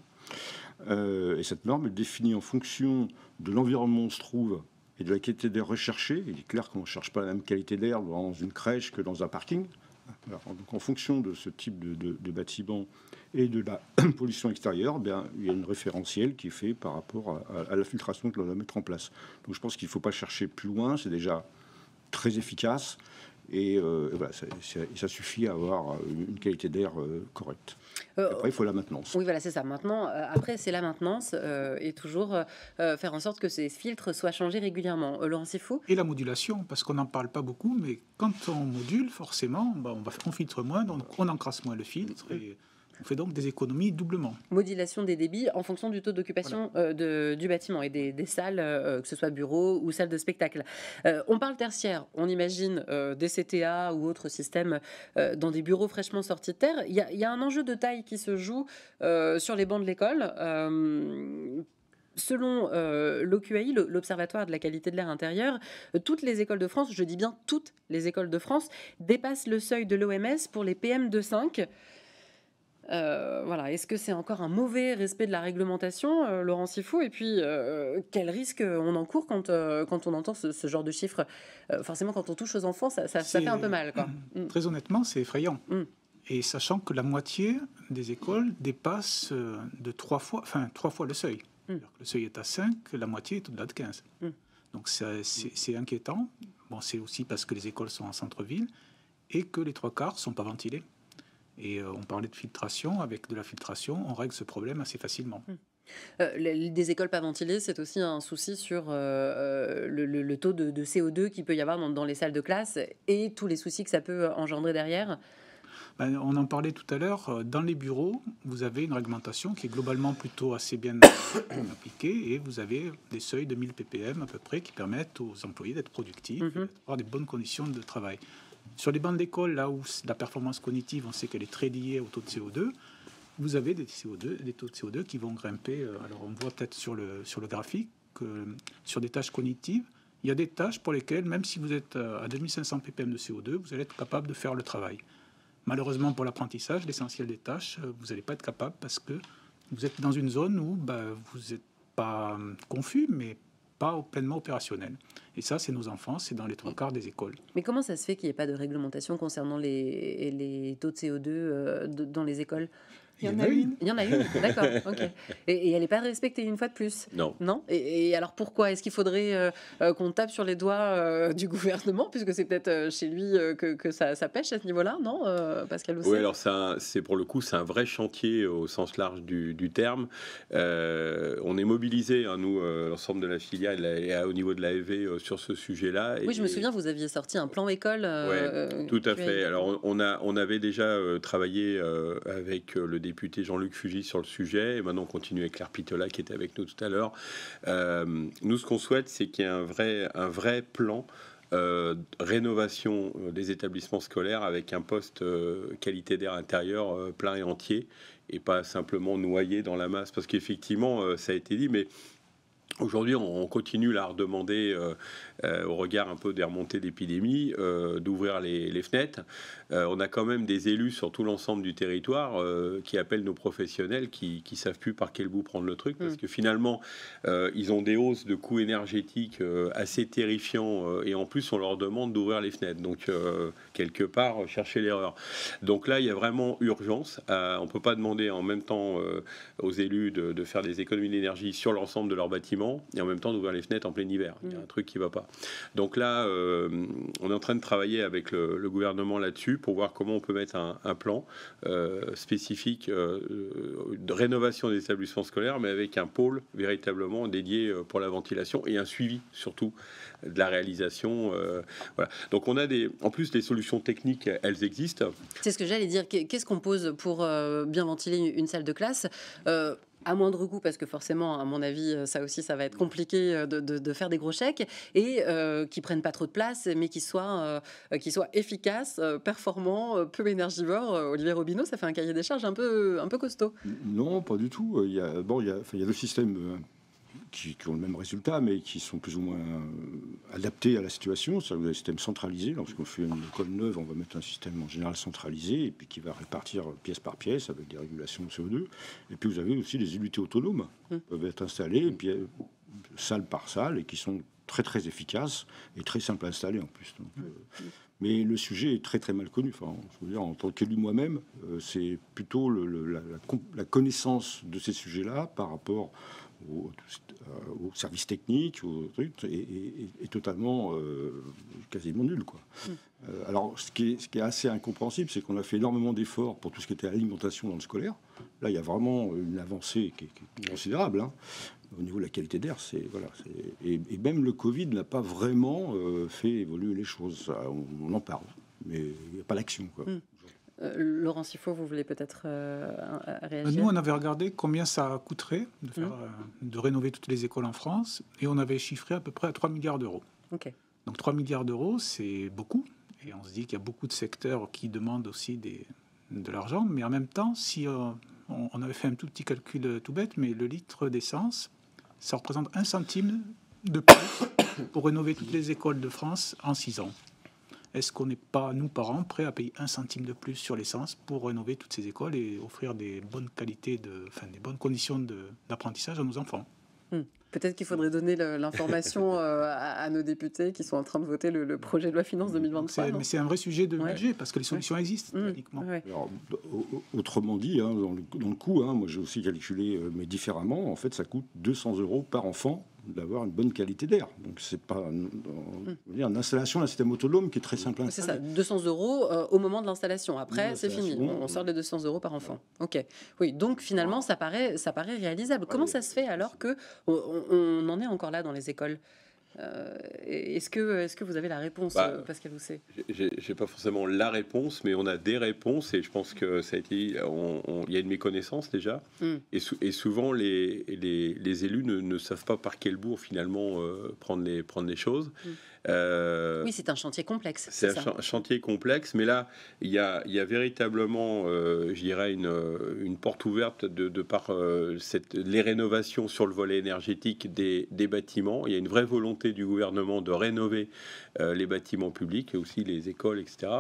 Et cette norme est définie en fonction de l'environnement où on se trouve et de la qualité d'air recherchée. Il est clair qu'on ne cherche pas la même qualité d'air dans une crèche que dans un parking. Alors, donc en fonction de ce type de bâtiment et de la pollution extérieure, il y a une référentielle qui est faite par rapport à la filtration que l'on va mettre en place. Donc je pense qu'il ne faut pas chercher plus loin, c'est déjà très efficace. Et voilà, ça suffit à avoir une qualité d'air correcte. Après, il faut la maintenance. Oui, voilà, c'est ça. Maintenant, après, c'est la maintenance et toujours faire en sorte que ces filtres soient changés régulièrement. Laurent Sifou? Et la modulation, parce qu'on n'en parle pas beaucoup, mais quand on module, forcément, on filtre moins, donc on encrasse moins le filtre et on fait donc des économies doublement. Modulation des débits en fonction du taux d'occupation du bâtiment et des salles, que ce soit bureaux ou salles de spectacle. On parle tertiaire, on imagine des CTA ou autres systèmes dans des bureaux fraîchement sortis de terre. Il y a un enjeu de taille qui se joue sur les bancs de l'école. Selon l'OQAI, l'Observatoire de la qualité de l'air intérieur, toutes les écoles de France, je dis bien toutes les écoles de France, dépassent le seuil de l'OMS pour les PM2,5. Voilà. Est-ce que c'est encore un mauvais respect de la réglementation, Laurent Sifou? Et puis, quel risque on encourt quand on entend ce genre de chiffres? Forcément, quand on touche aux enfants, ça fait un peu mal, quoi. Très honnêtement, c'est effrayant. Et sachant que la moitié des écoles dépassent de 3 fois le seuil. Le seuil est à 5, la moitié est au-delà de 15. Donc c'est inquiétant. Bon, c'est aussi parce que les écoles sont en centre-ville et que les 3/4 ne sont pas ventilés. Et on parlait de filtration. Avec de la filtration, on règle ce problème assez facilement. Des écoles pas ventilées, c'est aussi un souci sur le taux de CO2 qu'il peut y avoir dans les salles de classe et tous les soucis que ça peut engendrer derrière. On en parlait tout à l'heure. Dans les bureaux, vous avez une réglementation qui est globalement plutôt assez bien appliquée et vous avez des seuils de 1000 ppm à peu près qui permettent aux employés d'être productifs, d'avoir des bonnes conditions de travail. Sur les bancs d'école, là où la performance cognitive, on sait qu'elle est très liée au taux de CO2, vous avez des taux de CO2 qui vont grimper. Alors on voit peut-être sur le graphique que sur des tâches cognitives, il y a des tâches pour lesquelles, même si vous êtes à 2500 ppm de CO2, vous allez être capable de faire le travail. Malheureusement, pour l'apprentissage, l'essentiel des tâches, vous n'allez pas être capable parce que vous êtes dans une zone où vous n'êtes pas confus, mais pas pleinement opérationnel. Et ça, c'est nos enfants, c'est dans les 3/4 des écoles. Mais comment ça se fait qu'il n'y ait pas de réglementation concernant les taux de CO2 dans les écoles ? Il y en a une. Il y en a une, d'accord. Okay. Et elle n'est pas respectée une fois de plus. Non. Non. Et alors pourquoi ? Est-ce qu'il faudrait qu'on tape sur les doigts du gouvernement, puisque c'est peut-être chez lui que ça pêche à ce niveau-là, non, Pascal Housset ? Oui, alors c'est pour le coup, c'est un vrai chantier au sens large du terme. On est mobilisés, hein, nous, l'ensemble de la filiale et au niveau de l'AEV sur ce sujet-là. Oui, je me souviens, vous aviez sorti un plan école. Oui, tout à fait. Alors on avait déjà travaillé avec le député Jean-Luc Fugit sur le sujet, et maintenant on continue avec Claire Pitola qui était avec nous tout à l'heure. Nous, ce qu'on souhaite, c'est qu'il y ait un vrai plan rénovation des établissements scolaires avec un poste qualité d'air intérieur plein et entier, et pas simplement noyé dans la masse, parce qu'effectivement, ça a été dit, mais aujourd'hui, on continue là à redemander, au regard un peu des remontées d'épidémie, d'ouvrir les fenêtres. On a quand même des élus sur tout l'ensemble du territoire qui appellent nos professionnels, qui savent plus par quel bout prendre le truc, parce que finalement, ils ont des hausses de coûts énergétiques assez terrifiants, et en plus, on leur demande d'ouvrir les fenêtres. Donc, quelque part, chercher l'erreur. Donc là, il y a vraiment urgence. On ne peut pas demander en même temps aux élus de faire des économies d'énergie sur l'ensemble de leurs bâtiments et en même temps d'ouvrir les fenêtres en plein hiver. Il y a un truc qui ne va pas. Donc là, on est en train de travailler avec le gouvernement là-dessus pour voir comment on peut mettre un plan spécifique de rénovation des établissements scolaires, mais avec un pôle véritablement dédié pour la ventilation et un suivi surtout de la réalisation. Voilà. Donc on a en plus les solutions techniques, elles existent. C'est ce que j'allais dire. Qu'est-ce qu'on pose pour bien ventiler une salle de classe à moindre coût, parce que forcément, à mon avis, ça aussi, ça va être compliqué de faire des gros chèques, et qui prennent pas trop de place, mais qui soient efficaces, performants, peu énergivores. Olivier Robineau, ça fait un cahier des charges un peu costaud. Non, pas du tout. Il y a deux systèmes qui ont le même résultat, mais qui sont plus ou moins adaptés à la situation. C'est un système centralisé. Lorsqu'on fait une école neuve, on va mettre un système en général centralisé, et puis qui va répartir pièce par pièce avec des régulations de CO2. Et puis vous avez aussi des unités autonomes qui peuvent être installées, et puis salle par salle, et qui sont très très efficaces et très simples à installer en plus. Donc, mais le sujet est très très mal connu. Enfin, je veux dire, en tant qu'élu moi-même, c'est plutôt la connaissance de ces sujets-là par rapport aux services techniques, aux trucs, est totalement quasiment nul, quoi. Alors, ce qui est assez incompréhensible, c'est qu'on a fait énormément d'efforts pour tout ce qui était alimentation dans le scolaire. Là, il y a vraiment une avancée qui est considérable, hein. Au niveau de la qualité d'air, et même le Covid n'a pas vraiment fait évoluer les choses. On en parle, mais il n'y a pas d'action, quoi. Laurent Siffaud, vous voulez peut-être réagir ? Nous, on avait regardé combien ça coûterait de rénover toutes les écoles en France, et on avait chiffré à peu près à 3 milliards d'euros. Okay. Donc 3 milliards d'euros, c'est beaucoup, et on se dit qu'il y a beaucoup de secteurs qui demandent aussi de l'argent, mais en même temps, si on avait fait un tout petit calcul tout bête, mais le litre d'essence, ça représente 1 centime de plus pour rénover toutes les écoles de France en 6 ans. Est-ce qu'on n'est pas, nous, parents, prêts à payer 1 centime de plus sur l'essence pour rénover toutes ces écoles et offrir des bonnes qualités, des bonnes conditions d'apprentissage à nos enfants ? Peut-être qu'il faudrait donner l'information à nos députés qui sont en train de voter le projet de loi finance 2023. Mais c'est un vrai sujet de budget, parce que les solutions existent, techniquement. Alors, autrement dit, hein, dans le coût, hein, moi j'ai aussi calculé, mais différemment, en fait, ça coûte 200 € par enfant d'avoir une bonne qualité d'air. Donc c'est pas une installation d'un système autonome qui est très simple à installer. C'est ça, 200 € au moment de l'installation. Après, c'est fini. Bon, On sort les 200 € par enfant. Ok. Oui, donc finalement, ça paraît réalisable. Comment ça se fait alors que on en est encore là dans les écoles? Est-ce que vous avez la réponse, Pascal Housset? J'ai pas forcément la réponse, mais on a des réponses, et je pense que ça a été, il y a une méconnaissance déjà, et souvent les élus ne savent pas par quel bout finalement prendre les choses. Oui, c'est un chantier complexe. C'est un chantier complexe, mais là, il y a véritablement, je dirais, une porte ouverte de par les rénovations sur le volet énergétique des bâtiments. Il y a une vraie volonté du gouvernement de rénover les bâtiments publics et aussi les écoles, etc.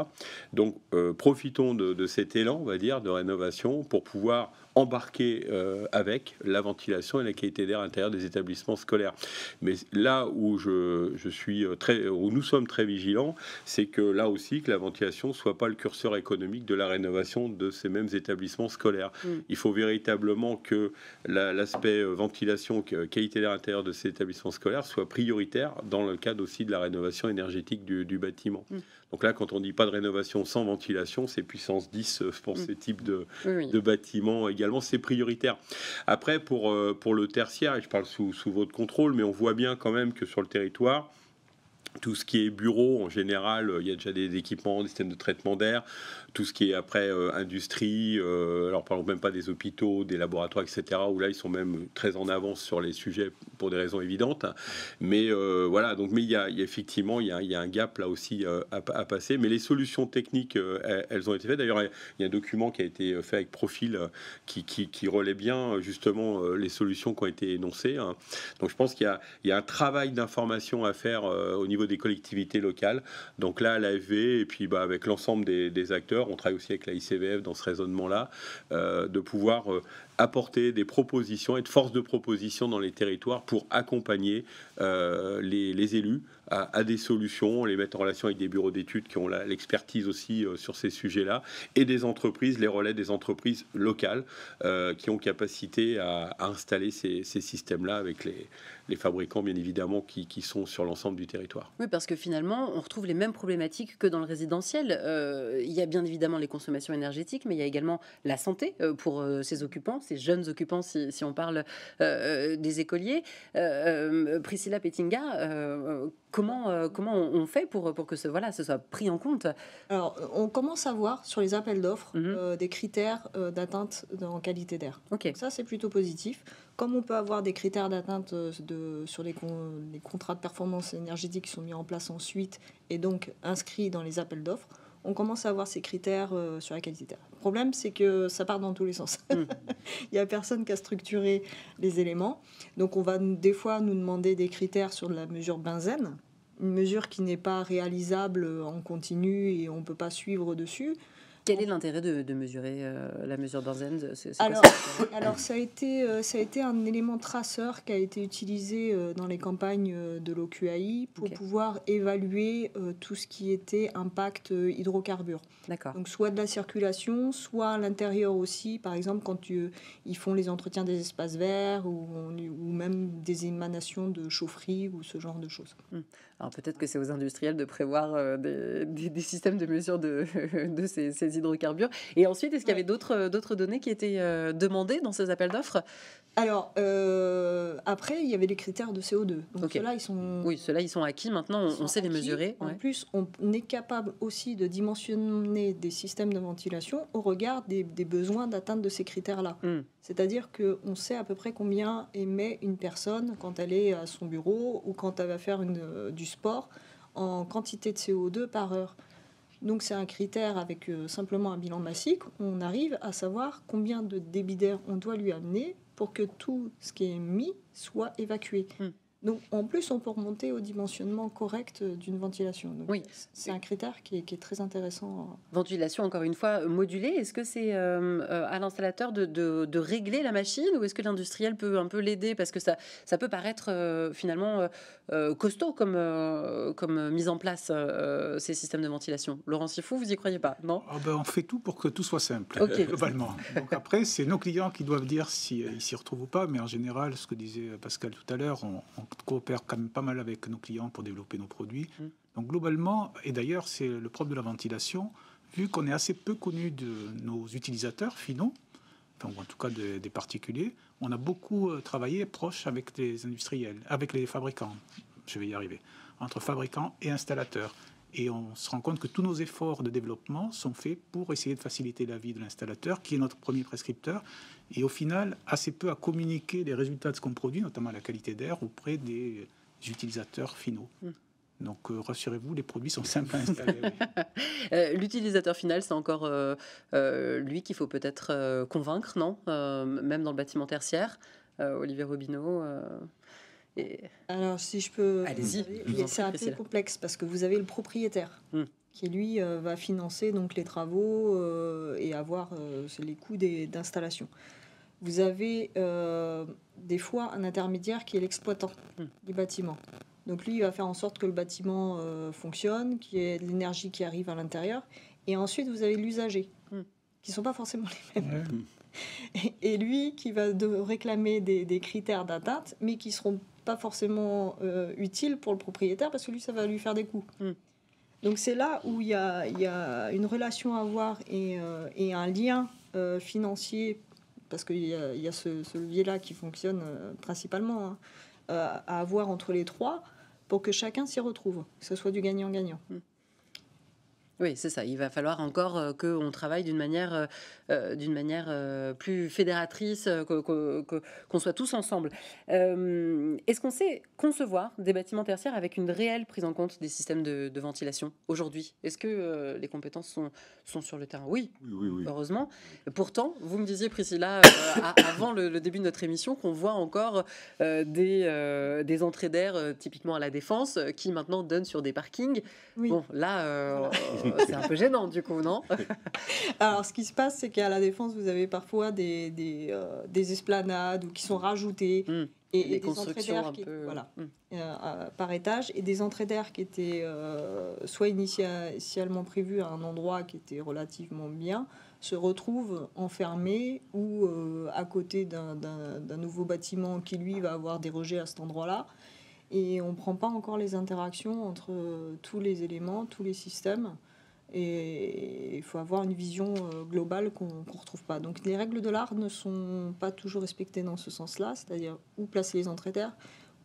Donc, profitons de cet élan, on va dire, de rénovation pour pouvoir embarquer avec la ventilation et la qualité d'air à l'intérieur des établissements scolaires. Mais là où où nous sommes très vigilants, c'est que là aussi, que la ventilation soit pas le curseur économique de la rénovation de ces mêmes établissements scolaires. Il faut véritablement que l'aspect ventilation, qualité d'air à l'intérieur de ces établissements scolaires soit prioritaire dans le cadre aussi de la rénovation énergétique du bâtiment. Donc là, quand on dit pas de rénovation sans ventilation, c'est puissance 10 pour ces types de bâtiments également, c'est prioritaire. Après, pour le tertiaire, et je parle sous votre contrôle, mais on voit bien quand même que sur le territoire, tout ce qui est bureau, en général, il y a déjà des équipements, des systèmes de traitement d'air. Tout ce qui est après industrie, alors parlons même pas des hôpitaux, des laboratoires, etc., où là, ils sont même très en avance sur les sujets pour des raisons évidentes. Mais voilà, donc, mais il y a effectivement, il y a un gap là aussi à passer. Mais les solutions techniques, elles ont été faites. D'ailleurs, il y a un document qui a été fait avec Profil qui relaie bien justement les solutions qui ont été énoncées. Donc, je pense qu'il y a un travail d'information à faire au niveau des collectivités locales. Donc là, l'AFV, et puis avec l'ensemble des acteurs, on travaille aussi avec la ICVF dans ce raisonnement-là, de pouvoir apporter des propositions, être force de proposition dans les territoires pour accompagner les élus à des solutions, les mettre en relation avec des bureaux d'études qui ont l'expertise aussi sur ces sujets-là, et des entreprises, les relais des entreprises locales qui ont capacité à installer ces systèmes-là avec les fabricants, bien évidemment, qui sont sur l'ensemble du territoire. Oui, parce que finalement, on retrouve les mêmes problématiques que dans le résidentiel. Il y a bien évidemment les consommations énergétiques, mais il y a également la santé pour ces occupants, ces jeunes occupants, si on parle des écoliers. Priscilla Pettinga, comment on fait pour que ce soit pris en compte? Alors, on commence à voir sur les appels d'offres des critères d'atteinte en qualité d'air. Okay. Ça, c'est plutôt positif. Comme on peut avoir des critères d'atteinte sur les contrats de performance énergétique qui sont mis en place ensuite et donc inscrits dans les appels d'offres, on commence à avoir ces critères sur la qualité d'air. Le problème, c'est que ça part dans tous les sens. Il n'y a personne qui a structuré les éléments. Donc, on va des fois nous demander des critères sur la mesure benzène, une mesure qui n'est pas réalisable en continu et on ne peut pas suivre dessus. Quel est l'intérêt de mesurer la mesure benzène? Alors, ça a été un élément traceur qui a été utilisé dans les campagnes de l'OQAI pour pouvoir évaluer tout ce qui était impact hydrocarbures. D'accord. Donc, soit de la circulation, soit à l'intérieur aussi. Par exemple, quand ils font les entretiens des espaces verts ou même des émanations de chaufferie ou ce genre de choses. Alors, peut-être que c'est aux industriels de prévoir des systèmes de mesure de ces hydrocarbures. Et ensuite, est-ce qu'il y avait d'autres données qui étaient demandées dans ces appels d'offres? Alors, après, il y avait les critères de CO2. Donc, ceux-là, ils sont... Oui, ceux-là, ils sont acquis. Maintenant, on sait les mesurer. En plus, on est capable aussi de dimensionner des systèmes de ventilation au regard des besoins d'atteinte de ces critères-là. C'est-à-dire qu'on sait à peu près combien émet une personne quand elle est à son bureau ou quand elle va faire du sport en quantité de CO2 par heure. Donc c'est un critère avec simplement un bilan massique. On arrive à savoir combien de débit d'air on doit lui amener pour que tout ce qui est émis soit évacué. Donc en plus, on peut remonter au dimensionnement correct d'une ventilation. Donc, oui. C'est un critère qui est très intéressant. Ventilation, encore une fois, modulée. Est-ce que c'est à l'installateur de régler la machine ou est-ce que l'industriel peut un peu l'aider? Parce que ça peut paraître finalement costaud comme mise en place ces systèmes de ventilation. Laurent Siffou, vous y croyez pas, non? On fait tout pour que tout soit simple, globalement. Donc après, c'est nos clients qui doivent dire s'ils s'y retrouvent ou pas. Mais en général, ce que disait Pascal tout à l'heure, on coopère quand même pas mal avec nos clients pour développer nos produits. Donc globalement, et d'ailleurs c'est le propre de la ventilation, vu qu'on est assez peu connu de nos utilisateurs finaux, enfin, ou en tout cas des particuliers, on a beaucoup travaillé proche avec les industriels, avec les fabricants, je vais y arriver, entre fabricants et installateurs. Et on se rend compte que tous nos efforts de développement sont faits pour essayer de faciliter la vie de l'installateur, qui est notre premier prescripteur, et au final, assez peu à communiquer les résultats de ce qu'on produit, notamment la qualité d'air, auprès des utilisateurs finaux. Donc, rassurez-vous, les produits sont simples à installer. Oui. L'utilisateur final, c'est encore lui qu'il faut peut-être convaincre, non même dans le bâtiment tertiaire. Olivier Robineau. Alors, si je peux... Allez-y. C'est un peu complexe parce que vous avez le propriétaire qui, lui, va financer donc, les travaux et avoir les coûts d'installation. Vous avez des fois un intermédiaire qui est l'exploitant du bâtiment. Donc, lui, il va faire en sorte que le bâtiment fonctionne, qu'il y ait de l'énergie qui arrive à l'intérieur. Et ensuite, vous avez l'usager qui ne sont pas forcément les mêmes. Et lui qui va réclamer des critères d'atteinte, mais qui ne seront pas forcément utiles pour le propriétaire parce que lui, ça va lui faire des coûts. Donc c'est là où il y a une relation à avoir et un lien financier, parce qu'il y a ce levier-là qui fonctionne principalement, à avoir entre les trois pour que chacun s'y retrouve, que ce soit du gagnant-gagnant. Oui, c'est ça. Il va falloir encore qu'on travaille d'une manière plus fédératrice, qu'on soit tous ensemble. Est-ce qu'on sait concevoir des bâtiments tertiaires avec une réelle prise en compte des systèmes de ventilation aujourd'hui? Est-ce que les compétences sont sur le terrain? Oui, heureusement. Pourtant, vous me disiez, Priscilla, avant le début de notre émission, qu'on voit encore des entrées d'air, typiquement à la Défense, qui maintenant donnent sur des parkings. Oui. Bon, là... c'est un peu gênant, du coup, non? Alors, ce qui se passe, c'est qu'à la Défense, vous avez parfois des esplanades qui sont rajoutées et des entrées d'air par étage, et des entrées d'air qui étaient soit initialement prévues à un endroit qui était relativement bien, se retrouvent enfermées ou à côté d'un nouveau bâtiment qui, lui, va avoir des rejets à cet endroit-là. Et on ne prend pas encore les interactions entre tous les éléments, tous les systèmes. Et il faut avoir une vision globale qu'on ne retrouve pas. Donc les règles de l'art ne sont pas toujours respectées dans ce sens-là, c'est-à-dire où placer les entrées d'air,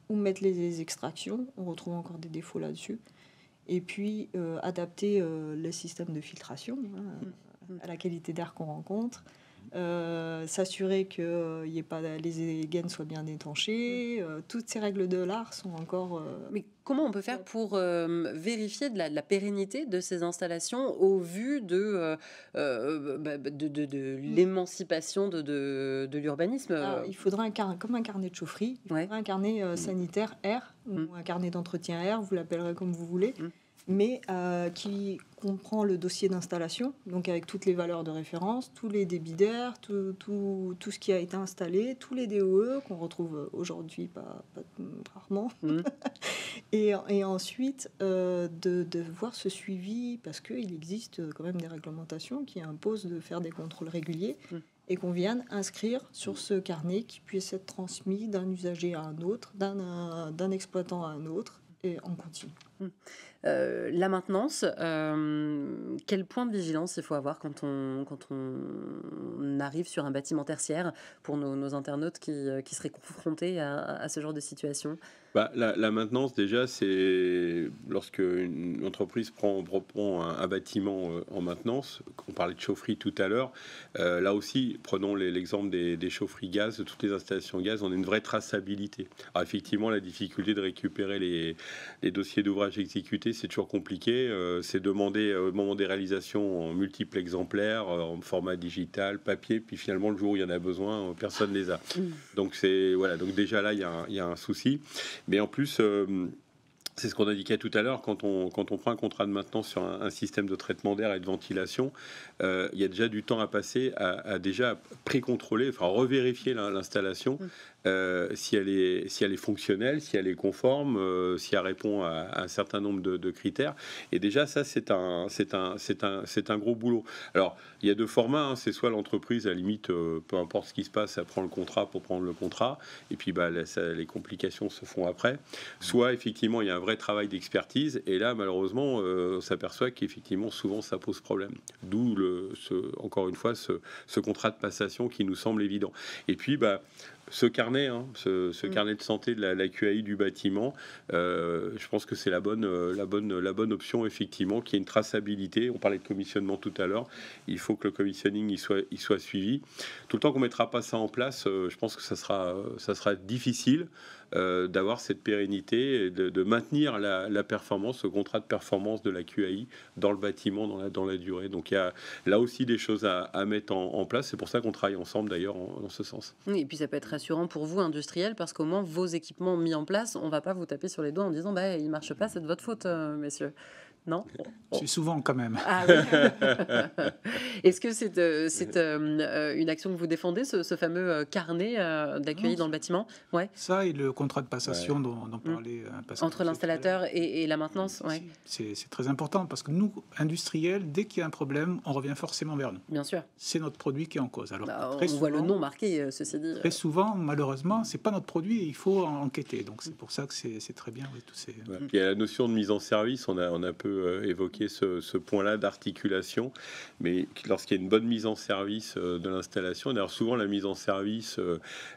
où mettre les extractions. On retrouve encore des défauts là-dessus. Et puis adapter les systèmes de filtration à la qualité d'air qu'on rencontre. S'assurer que les gaines soient bien étanchées. Toutes ces règles de l'art sont encore... Mais comment on peut faire pour vérifier de la pérennité de ces installations au vu de l'émancipation de l'urbanisme? Il faudra comme un carnet de chaufferie, il faudra un carnet sanitaire air, ou un carnet d'entretien air, vous l'appellerez comme vous voulez, mais qui comprend le dossier d'installation, donc avec toutes les valeurs de référence, tous les débits d'air, tout ce qui a été installé, tous les DOE qu'on retrouve aujourd'hui, pas rarement. Et ensuite, de voir ce suivi, parce qu'il existe quand même des réglementations qui imposent de faire des contrôles réguliers et qu'on vienne inscrire sur ce carnet qui puisse être transmis d'un usager à un autre, d'un exploitant à un autre, et en continu. La maintenance, quel point de vigilance il faut avoir quand on arrive sur un bâtiment tertiaire pour nos internautes qui seraient confrontés à ce genre de situation? La maintenance, déjà, c'est lorsque une entreprise reprend un bâtiment en maintenance. On parlait de chaufferie tout à l'heure. Là aussi, prenons l'exemple des chaufferies gaz, de toutes les installations gaz, on a une vraie traçabilité. Alors effectivement, la difficulté de récupérer les dossiers d'ouvrage exécutés, c'est toujours compliqué. C'est demandé au moment des réalisations en multiples exemplaires, en format digital, papier, puis finalement, le jour où il y en a besoin, personne ne les a. Donc, donc déjà là, il y a un souci. Mais en plus, C'est ce qu'on indiquait tout à l'heure, quand on prend un contrat de maintenance sur un système de traitement d'air et de ventilation, il y a déjà du temps à passer à déjà pré-contrôler, enfin revérifier l'installation, si elle est fonctionnelle, si elle est conforme, si elle répond à un certain nombre de critères. Et déjà, ça, c'est un gros boulot. Alors, il y a deux formats, hein. C'est soit l'entreprise, à la limite, peu importe ce qui se passe, elle prend le contrat pour prendre le contrat, et puis les complications se font après. Soit, effectivement, il y a un vrai travail d'expertise, et là, malheureusement, on s'aperçoit qu'effectivement, souvent, ça pose problème. D'où, encore une fois, ce contrat de passation qui nous semble évident. Et puis, ce carnet, ce carnet de santé de la QAI du bâtiment, je pense que c'est la bonne option, effectivement, qui est une traçabilité. On parlait de commissionnement tout à l'heure. Il faut que le commissioning il soit suivi. Tout le temps qu'on mettra pas ça en place, je pense que ça sera difficile d'avoir cette pérennité et de maintenir la performance, ce contrat de performance de la QAI dans le bâtiment, dans la durée. Donc il y a là aussi des choses à mettre en place. C'est pour ça qu'on travaille ensemble d'ailleurs dans ce sens. Oui, et puis ça peut être rassurant pour vous, industriels, parce qu'au moins vos équipements mis en place, on ne va pas vous taper sur les doigts en disant il ne marche pas, c'est de votre faute, messieurs. Non, c'est souvent quand même. Ah oui. Est-ce que c'est une action que vous défendez, ce fameux carnet d'accueil dans le bâtiment? Ouais. Ça et le contrat de passation dont parlait Pascal. Entre l'installateur et la maintenance, c'est très important parce que nous, industriels, dès qu'il y a un problème, on revient forcément vers nous. Bien sûr. C'est notre produit qui est en cause. Alors, on voit le nom marqué, ceci dit. Très souvent, malheureusement, c'est pas notre produit et il faut enquêter. Donc c'est pour ça que c'est très bien. Oui, Il y a la notion de mise en service. On a un peu évoqué ce point-là d'articulation, mais lorsqu'il y a une bonne mise en service de l'installation, d'ailleurs souvent la mise en service,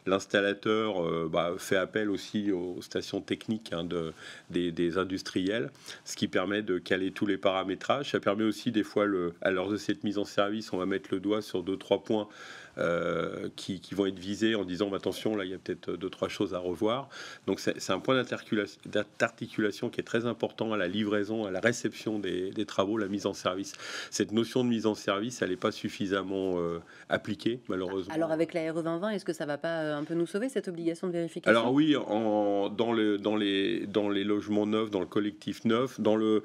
l'installateur fait appel aussi aux stations techniques des industriels, ce qui permet de caler tous les paramétrages. Ça permet aussi des fois, lors de cette mise en service, on va mettre le doigt sur 2-3 points qui vont être visés en disant attention, là il y a peut-être 2-3 choses à revoir. Donc c'est un point d'articulation qui est très important à la livraison, à la réception des travaux, la mise en service. Cette notion de mise en service, elle n'est pas suffisamment appliquée, malheureusement. Alors avec la RE 2020, est-ce que ça ne va pas un peu nous sauver, cette obligation de vérification? Alors oui, dans les logements neufs, dans le collectif neuf, dans le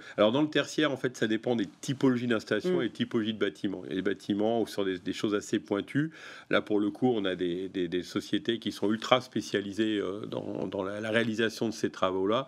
tertiaire, en fait, ça dépend des typologies d'installation et des typologies de bâtiments. Il y a des bâtiments sur des choses assez pointues. Là, pour le coup, on a des sociétés qui sont ultra spécialisées dans la réalisation de ces travaux-là.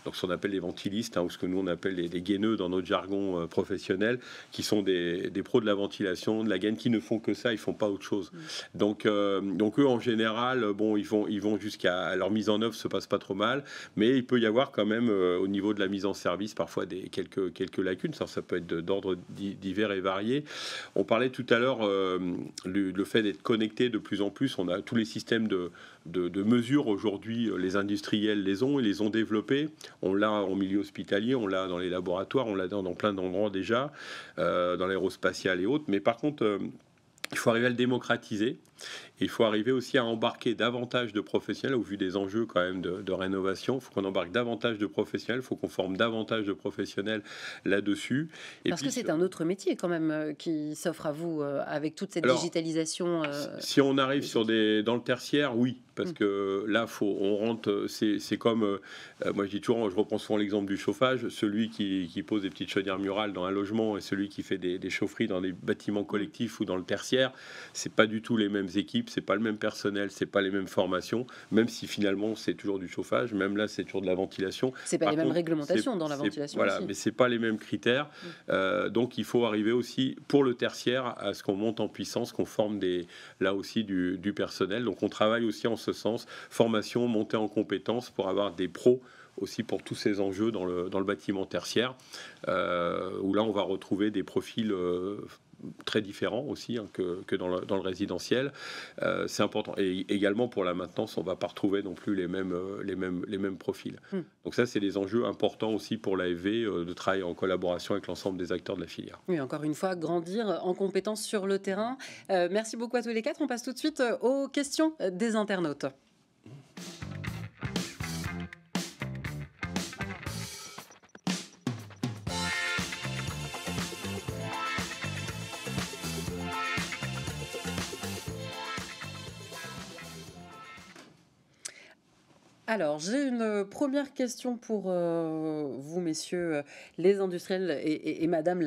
Donc, ce qu'on appelle les ventilistes, ou ce que nous on appelle les gaineux dans notre jargon professionnel, qui sont des pros de la ventilation, de la gaine, qui ne font que ça, ils font pas autre chose. Donc eux, en général, ils vont jusqu'à leur mise en œuvre, se passe pas trop mal, mais il peut y avoir quand même au niveau de la mise en service parfois quelques lacunes. Ça peut être d'ordre divers et variés. On parlait tout à l'heure le fait d'être connecté de plus en plus. On a tous les systèmes de mesure aujourd'hui, les industriels les ont développés. On l'a en milieu hospitalier, on l'a dans les laboratoires, on l'a dans plein d'endroits déjà, dans l'aérospatial et autres. Mais par contre, il faut arriver à le démocratiser. Il faut arriver aussi à embarquer davantage de professionnels au vu des enjeux quand même de rénovation. Il faut qu'on embarque davantage de professionnels, il faut qu'on forme davantage de professionnels là-dessus. Parce que c'est un autre métier quand même qui s'offre à vous avec toute cette digitalisation. Si on arrive dans le tertiaire, oui. Parce que là, on rentre, c'est comme, moi je dis toujours, je reprends souvent l'exemple du chauffage, celui qui pose des petites chaudières murales dans un logement et celui qui fait des chaufferies dans des bâtiments collectifs ou dans le tertiaire, c'est pas du tout les mêmes équipes, c'est pas le même personnel, c'est pas les mêmes formations, même si finalement c'est toujours du chauffage, même là c'est toujours de la ventilation. C'est pas les mêmes réglementations dans la ventilation. Voilà, aussi. Mais c'est pas les mêmes critères. Donc il faut arriver aussi pour le tertiaire à ce qu'on monte en puissance, qu'on forme là aussi du personnel. Donc on travaille aussi en ce sens, formation, montée en compétences pour avoir des pros aussi pour tous ces enjeux dans le bâtiment tertiaire, où là on va retrouver des profils très différents aussi que dans le résidentiel. C'est important. Et également pour la maintenance, on ne va pas retrouver non plus les mêmes profils. Donc ça, c'est des enjeux importants aussi pour l'AFV de travailler en collaboration avec l'ensemble des acteurs de la filière. Oui, encore une fois, grandir en compétences sur le terrain. Merci beaucoup à tous les quatre. On passe tout de suite aux questions des internautes. Alors, j'ai une première question pour vous, messieurs, les industriels et madame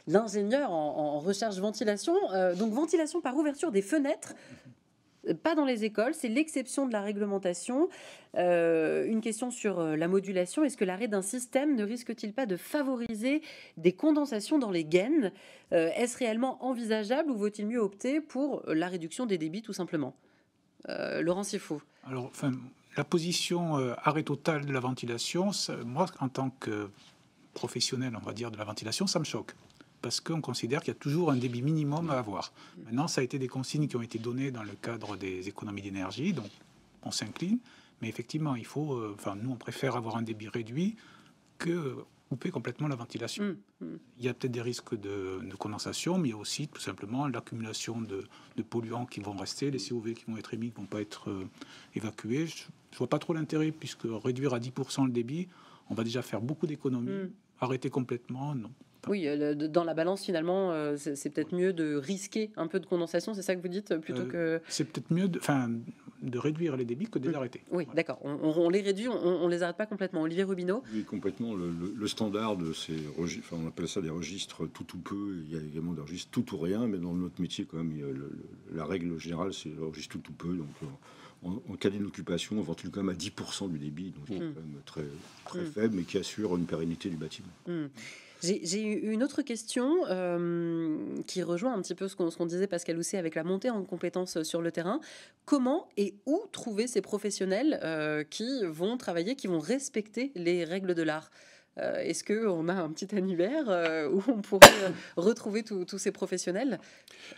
l'ingénieure en recherche ventilation. Donc, ventilation par ouverture des fenêtres, pas dans les écoles, c'est l'exception de la réglementation. Une question sur la modulation. Est-ce que l'arrêt d'un système ne risque-t-il pas de favoriser des condensations dans les gaines? Est-ce réellement envisageable ou vaut-il mieux opter pour la réduction des débits, tout simplement? Laurent Siffo. Alors, la position arrêt total de la ventilation, moi, en tant que professionnel, on va dire, de la ventilation, ça me choque. Parce qu'on considère qu'il y a toujours un débit minimum à avoir. Maintenant, ça a été des consignes qui ont été données dans le cadre des économies d'énergie, donc on s'incline. Mais effectivement, il faut... nous, on préfère avoir un débit réduit que couper complètement la ventilation. Il y a peut-être des risques de condensation, mais il y a aussi tout simplement l'accumulation de polluants qui vont rester, les COV qui vont être émis, qui ne vont pas être évacués. Je ne vois pas trop l'intérêt, puisque réduire à 10% le débit, on va déjà faire beaucoup d'économies. Arrêter complètement, non. Oui, dans la balance, finalement, c'est peut-être mieux de risquer un peu de condensation, c'est ça que vous dites, plutôt que... C'est peut-être mieux de réduire les débits que de les arrêter. Oui, voilà. D'accord. On les réduit, on les arrête pas complètement. Olivier Rubineau? Oui, complètement. Le standard de ces registres, on appelle ça des registres tout ou peu. Il y a également des registres tout ou rien, mais dans notre métier, quand même, la règle générale, c'est le registre tout ou peu. Donc, en cas d'inoccupation, on ventile quand même à 10% du débit, donc c'est quand même très, très faible, mais qui assure une pérennité du bâtiment. J'ai une autre question qui rejoint un petit peu ce qu'on disait Pascal Housset avec la montée en compétences sur le terrain. Comment et où trouver ces professionnels qui vont travailler, qui vont respecter les règles de l'art? Est-ce qu'on a un petit annuaire où on pourrait retrouver tous ces professionnels,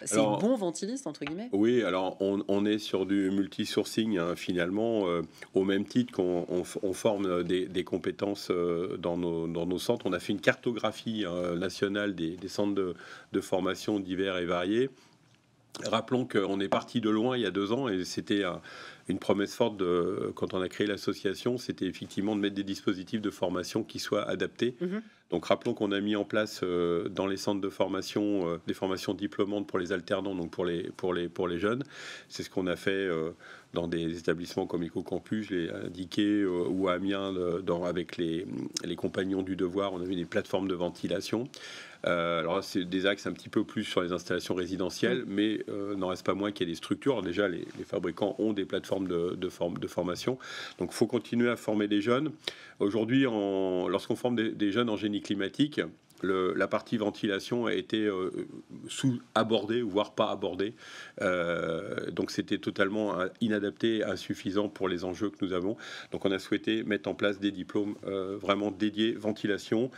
ces bons ventilistes, entre guillemets? Oui, alors on est sur du multi-sourcing, hein, finalement, au même titre qu'on forme des compétences dans nos centres. On a fait une cartographie nationale des centres de formation divers et variés. Rappelons qu'on est parti de loin il y a 2 ans et c'était une promesse forte quand on a créé l'association, c'était effectivement de mettre des dispositifs de formation qui soient adaptés. Donc rappelons qu'on a mis en place dans les centres de formation des formations diplômantes pour les alternants, donc pour les jeunes. C'est ce qu'on a fait dans des établissements comme Ecocampus, je l'ai indiqué, ou à Amiens, avec les compagnons du devoir, on a mis des plateformes de ventilation. Alors c'est des axes un petit peu plus sur les installations résidentielles, mais n'en reste pas moins qu'il y a des structures. Alors déjà, les fabricants ont des plateformes de formation, donc il faut continuer à former des jeunes. Aujourd'hui, lorsqu'on forme des jeunes en génie climatique, la partie ventilation a été sous-abordée, voire pas abordée. Donc c'était totalement inadapté, insuffisant pour les enjeux que nous avons. Donc on a souhaité mettre en place des diplômes vraiment dédiés ventilation,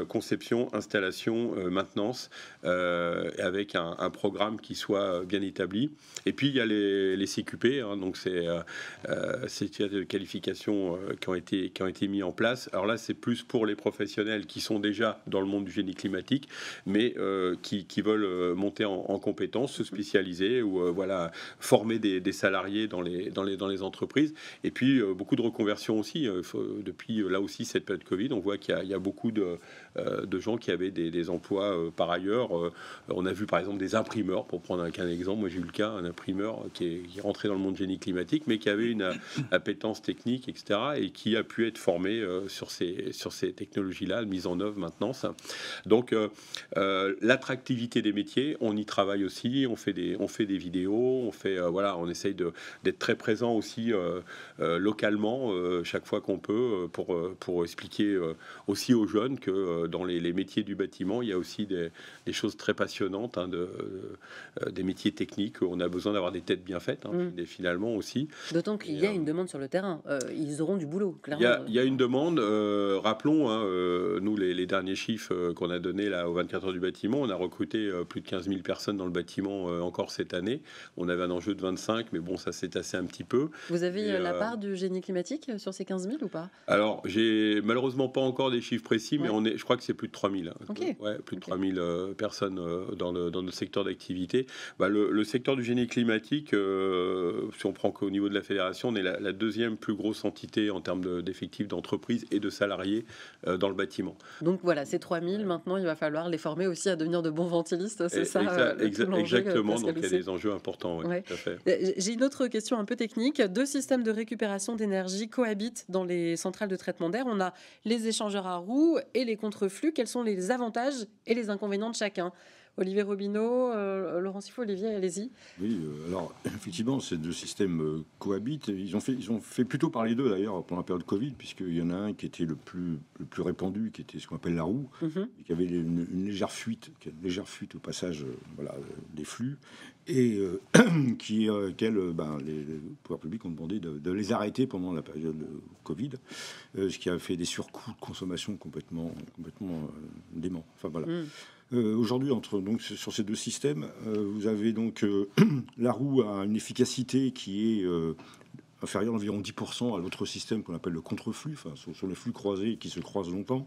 conception, installation, maintenance, avec un programme qui soit bien établi. Et puis il y a les CQP, hein, donc c'est de qualifications qui ont été mis en place. Alors là, c'est plus pour les professionnels qui sont déjà dans le monde du génie climatique, mais qui veulent monter en compétences, se spécialiser ou voilà, former des salariés dans les entreprises. Et puis beaucoup de reconversions aussi. Depuis là aussi cette période Covid, on voit qu'il y a beaucoup de gens qui avaient des emplois par ailleurs. On a vu par exemple des imprimeurs, pour prendre un exemple. Moi j'ai eu le cas, un imprimeur qui est rentré dans le monde génie climatique, mais qui avait une appétence technique, etc., et qui a pu être formé sur ces technologies-là, mise en œuvre, maintenance. Donc l'attractivité des métiers, on y travaille aussi. On fait des vidéos, on essaye d'être très présent aussi localement chaque fois qu'on peut pour expliquer aussi aux jeunes que dans les métiers du bâtiment, il y a aussi des choses très passionnantes, hein, des métiers techniques. On a besoin d'avoir des têtes bien faites, hein, finalement aussi. D'autant qu'il y a une demande sur le terrain. Ils auront du boulot, clairement. Il y a une demande. Rappelons, hein, nous, les derniers chiffres qu'on a donnés là, aux 24 heures du bâtiment, on a recruté plus de 15 000 personnes dans le bâtiment encore cette année. On avait un enjeu de 25, mais bon, ça s'est tassé un petit peu. Vous avez la part du génie climatique sur ces 15 000 ou pas? Alors, j'ai malheureusement pas encore des chiffres précis, mais on je crois que c'est plus de 3000. Okay. Ouais, plus de 3000 personnes dans notre secteur d'activité. Le secteur du génie climatique, si on prend qu'au niveau de la fédération, on est la deuxième plus grosse entité en termes d'effectifs d'entreprise et de salariés dans le bâtiment. Donc voilà, ces 3000, maintenant il va falloir les former aussi à devenir de bons ventilistes, c'est ça exactement, donc il y a des enjeux importants. Ouais. Tout à fait. J'ai une autre question un peu technique. 2 systèmes de récupération d'énergie cohabitent dans les centrales de traitement d'air. On a les échangeurs à roues et les contreflux. Quels sont les avantages et les inconvénients de chacun? Olivier Robineau, Laurent Siffo, Olivier, allez-y. Oui, alors effectivement, ces 2 systèmes cohabitent. Ils ont fait plutôt parler d'eux d'ailleurs pendant la période Covid, puisqu'il y en a un qui était le plus répandu, qui était ce qu'on appelle la roue, et qui avait une légère fuite au passage des flux, et les pouvoirs publics ont demandé de les arrêter pendant la période Covid, ce qui a fait des surcoûts de consommation complètement déments. Enfin voilà. Aujourd'hui, sur ces 2 systèmes, vous avez donc la roue a une efficacité qui est inférieure d'environ 10% à l'autre système qu'on appelle le contreflux, sur les flux croisés qui se croisent longtemps.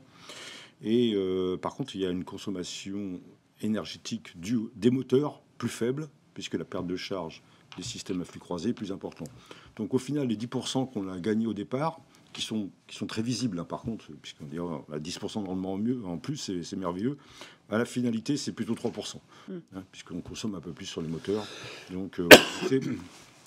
Et par contre, il y a une consommation énergétique des moteurs plus faible, puisque la perte de charge des systèmes à flux croisés est plus importante. Donc au final, les 10% qu'on a gagnés au départ, qui sont très visibles, par contre, puisqu'on dit 10% de rendement en plus, c'est merveilleux. À la finalité, c'est plutôt 3%, puisqu'on consomme un peu plus sur les moteurs. Donc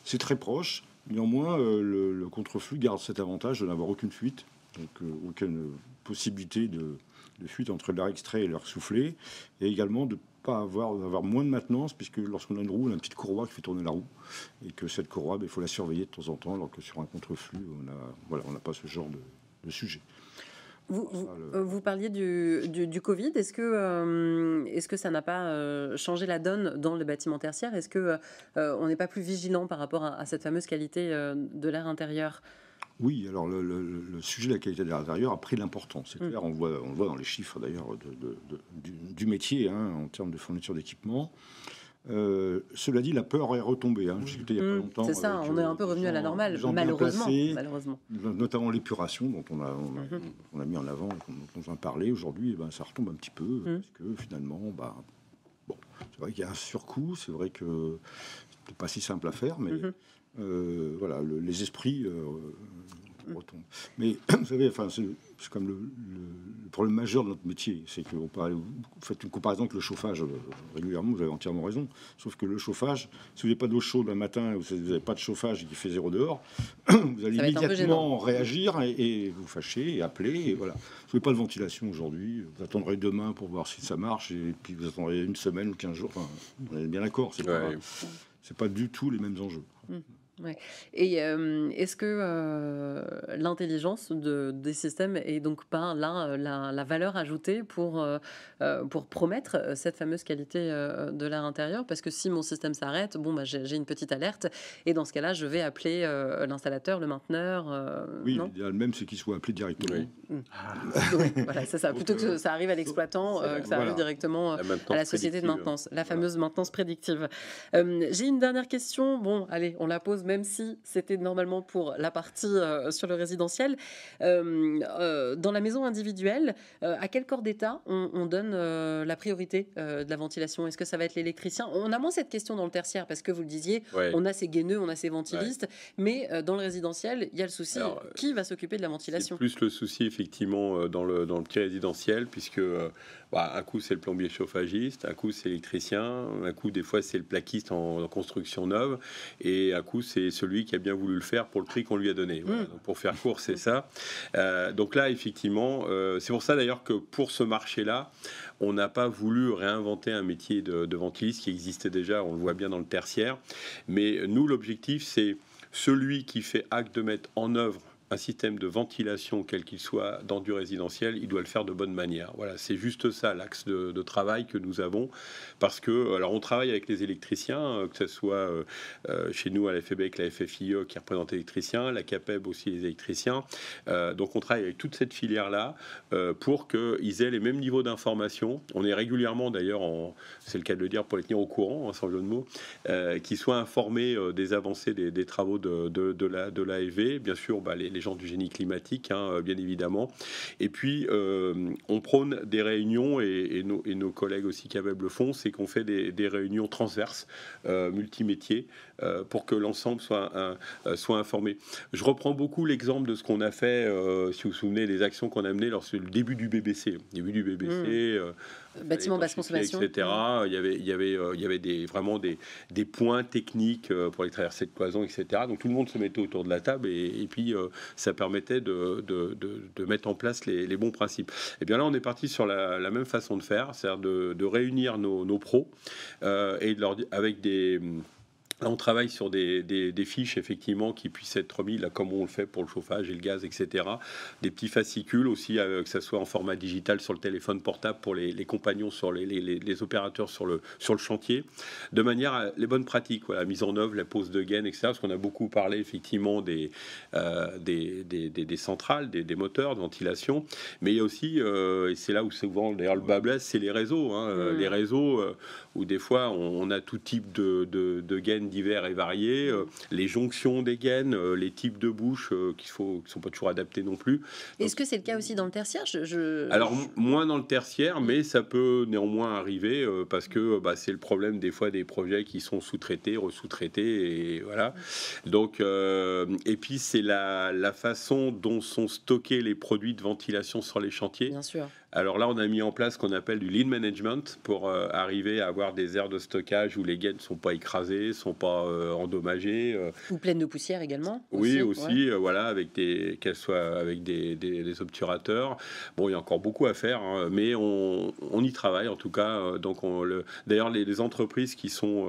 c'est très proche. Néanmoins, le contreflux garde cet avantage de n'avoir aucune fuite, donc aucune possibilité de fuite entre l'air extrait et l'air soufflé, et également de pas d'avoir moins de maintenance, puisque lorsqu'on a une roue, on a une petite courroie qui fait tourner la roue, et que cette courroie, il faut la surveiller de temps en temps, alors que sur un contreflux, on n'a pas ce genre de sujet. Vous parliez du Covid. Est-ce que ça n'a pas changé la donne dans les bâtiments tertiaires? Est-ce qu'on n'est pas plus vigilant par rapport à cette fameuse qualité de l'air intérieur? Oui, alors le sujet de la qualité de l'air intérieur a pris l'importance. C'est clair, on le voit dans les chiffres d'ailleurs du métier, en termes de fourniture d'équipement. Cela dit, la peur est retombée. J'ai discuté il n'y a pas longtemps. C'est ça, on est un peu revenu à la normale, malheureusement. Notamment l'épuration, dont on a mis en avant et dont on a parlé aujourd'hui. Ça retombe un petit peu, parce que finalement, c'est vrai qu'il y a un surcoût, c'est vrai que c'est pas si simple à faire, mais les esprits retombent. Mais vous savez, c'est comme le problème majeur de notre métier, c'est que vous faites une comparaison avec le chauffage régulièrement, vous avez entièrement raison, sauf que le chauffage, si vous n'avez pas d'eau chaude un matin, ou si vous n'avez pas de chauffage et qu'il fait 0 dehors, vous allez immédiatement réagir et vous fâcher et appeler, et voilà. Vous n'avez pas de ventilation aujourd'hui, vous attendrez demain pour voir si ça marche, et puis vous attendrez une semaine ou 15 jours, on est bien d'accord, c'est pas du tout les mêmes enjeux. Ouais. Et est-ce que l'intelligence des systèmes est donc pas là la valeur ajoutée pour promettre cette fameuse qualité de l'air intérieur? Parce que si mon système s'arrête, j'ai une petite alerte, et dans ce cas-là, je vais appeler l'installateur, le mainteneur. L'idéal même, c'est qu'il soit appelé directement. Voilà, c'est ça. Plutôt que ça arrive à l'exploitant, que ça arrive directement à la société de maintenance, la fameuse maintenance prédictive. J'ai une dernière question. Bon, allez, on la pose, même si c'était normalement pour la partie sur le résidentiel. Dans la maison individuelle, à quel corps d'État on donne la priorité de la ventilation? Est-ce que ça va être l'électricien? On a moins cette question dans le tertiaire, parce que vous le disiez, on a ces gaineux, on a ces ventilistes, mais dans le résidentiel, il y a le souci, qui va s'occuper de la ventilation? C'est plus le souci, effectivement, dans le petit résidentiel, puisque un coup, c'est le plombier chauffagiste, un coup, c'est l'électricien, un coup, des fois, c'est le plaquiste en construction neuve, et un coup, c'est celui qui a bien voulu le faire pour le prix qu'on lui a donné. Voilà, donc pour faire court, c'est ça. Donc là, effectivement, c'est pour ça d'ailleurs que pour ce marché-là, on n'a pas voulu réinventer un métier de ventiliste qui existait déjà, on le voit bien dans le tertiaire. Mais nous, l'objectif, c'est celui qui fait acte de mettre en œuvre un système de ventilation, quel qu'il soit, dans du résidentiel, il doit le faire de bonne manière. Voilà, c'est juste ça l'axe de travail que nous avons, parce que, alors on travaille avec les électriciens, que ce soit chez nous à la FEBEC, la FFIE qui représente les électriciens, la CAPEB aussi les électriciens, donc on travaille avec toute cette filière-là pour qu'ils aient les mêmes niveaux d'information. On est régulièrement d'ailleurs, c'est le cas de le dire pour les tenir au courant, sans jeu de mots, qu'ils soient informés des avancées des travaux de l'AFV. Bien sûr, les les gens du génie climatique, bien évidemment. Et puis, on prône des réunions, et nos collègues aussi CAVEB le font, c'est qu'on fait des réunions transverses, multimétiers, pour que l'ensemble soit informé. Je reprends beaucoup l'exemple de ce qu'on a fait, si vous vous souvenez, des actions qu'on a menées lorsque le début du BBC. Bâtiment basse consommation, etc. Il y avait vraiment des points techniques pour les traversées de cloison, etc. Donc tout le monde se mettait autour de la table, et puis ça permettait de mettre en place les bons principes. Et bien là, on est parti sur la même façon de faire, c'est-à-dire de réunir nos pros et de leur dire, avec des... Là, on travaille sur des fiches, effectivement, qui puissent être mis, là, comme on le fait pour le chauffage et le gaz, etc. Des petits fascicules aussi, que ça soit en format digital sur le téléphone portable pour les compagnons, sur les opérateurs sur le chantier, de manière à les bonnes pratiques, voilà, mise en œuvre, la pose de gaines, etc. Parce qu'on a beaucoup parlé, effectivement, des centrales, des moteurs de ventilation, mais il y a aussi, et c'est là où souvent, d'ailleurs, le bas blesse, c'est les réseaux. Les réseaux où des fois, on a tout type de gaines divers et variés, les jonctions des gaines, les types de bouches qui sont pas toujours adaptés non plus. Est-ce que c'est le cas aussi dans le tertiaire? Alors, moins dans le tertiaire, mais ça peut néanmoins arriver parce que c'est le problème des fois des projets qui sont sous-traités, resous-traités, et voilà. Donc, et puis c'est la façon dont sont stockés les produits de ventilation sur les chantiers. Bien sûr. Alors là, on a mis en place ce qu'on appelle du lean management pour arriver à avoir des aires de stockage où les gaines ne sont pas écrasées, ne sont pas endommagées. Ou pleines de poussière également. Oui, aussi, voilà, avec qu'elles soient avec des obturateurs. Bon, il y a encore beaucoup à faire, mais on y travaille en tout cas. Donc, d'ailleurs, les entreprises qui sont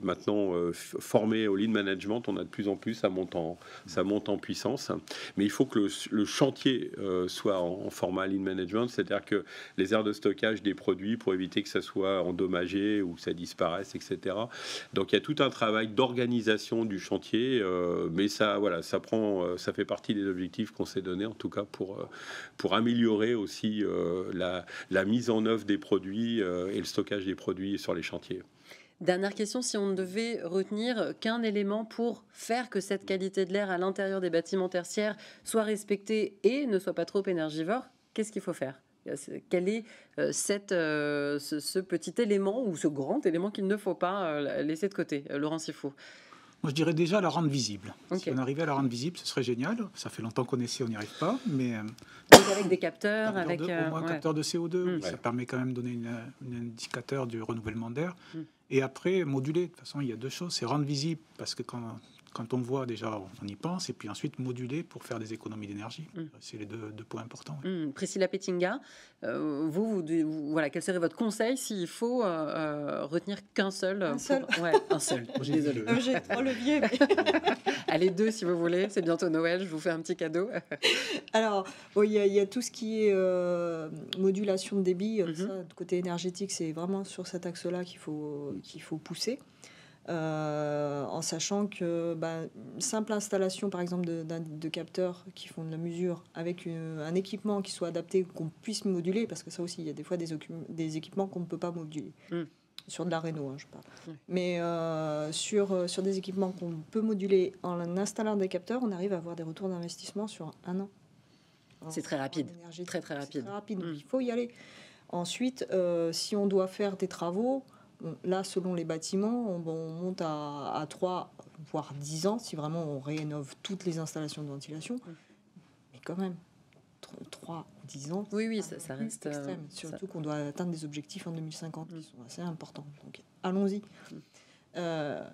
maintenant formées au lean management, on a de plus en plus, ça monte en puissance. Mais il faut que le chantier soit en format lean management, c'est-à-dire que les aires de stockage des produits pour éviter que ça soit endommagé ou que ça disparaisse, etc. Donc il y a tout un travail d'organisation du chantier, mais ça fait partie des objectifs qu'on s'est donnés, en tout cas pour améliorer aussi la mise en œuvre des produits et le stockage des produits sur les chantiers. Dernière question, si on ne devait retenir qu'un élément pour faire que cette qualité de l'air à l'intérieur des bâtiments tertiaires soit respectée et ne soit pas trop énergivore, qu'est-ce qu'il faut faire ? Quel est ce petit élément ou ce grand élément qu'il ne faut pas laisser de côté? Laurent Sifou. Moi, je dirais déjà la rendre visible. Okay. Si on arrivait à la rendre visible, ce serait génial. Ça fait longtemps qu'on essaie, on n'y arrive pas. Mais donc avec des capteurs, avec au moins capteurs de CO2, ça Ouais. permet quand même de donner un indicateur du renouvellement d'air. Et après, moduler. De toute façon, il y a deux choses. C'est rendre visible, parce que quand on voit déjà, on y pense, et puis ensuite moduler pour faire des économies d'énergie. C'est les deux points importants. Priscilla Pettinga, vous, voilà, quel serait votre conseil s'il faut retenir qu'un seul? Un seul. Ouais, un seul. Désolé. J'ai 3 leviers. Mais... Allez, 2 si vous voulez. C'est bientôt Noël, je vous fais un petit cadeau. Alors, il y a tout ce qui est modulation de débit. Ça, de côté énergétique, c'est vraiment sur cet axe-là qu'il faut pousser. En sachant que une simple installation, par exemple, de capteurs qui font de la mesure avec un équipement qui soit adapté, qu'on puisse moduler, parce que ça aussi, il y a des fois des équipements qu'on ne peut pas moduler. Sur de la réno, je parle. Mais sur des équipements qu'on peut moduler en installant des capteurs, on arrive à avoir des retours d'investissement sur 1 an. C'est très rapide. Très rapide. Très rapide, donc il faut y aller. Ensuite, si on doit faire des travaux, là, selon les bâtiments, on monte à 3, voire 10 ans, si vraiment on rénove toutes les installations de ventilation. Mais quand même, 3, 10 ans, oui, ça reste extrême. Surtout qu'on doit atteindre des objectifs en 2050 qui sont assez importants. Donc, allons-y.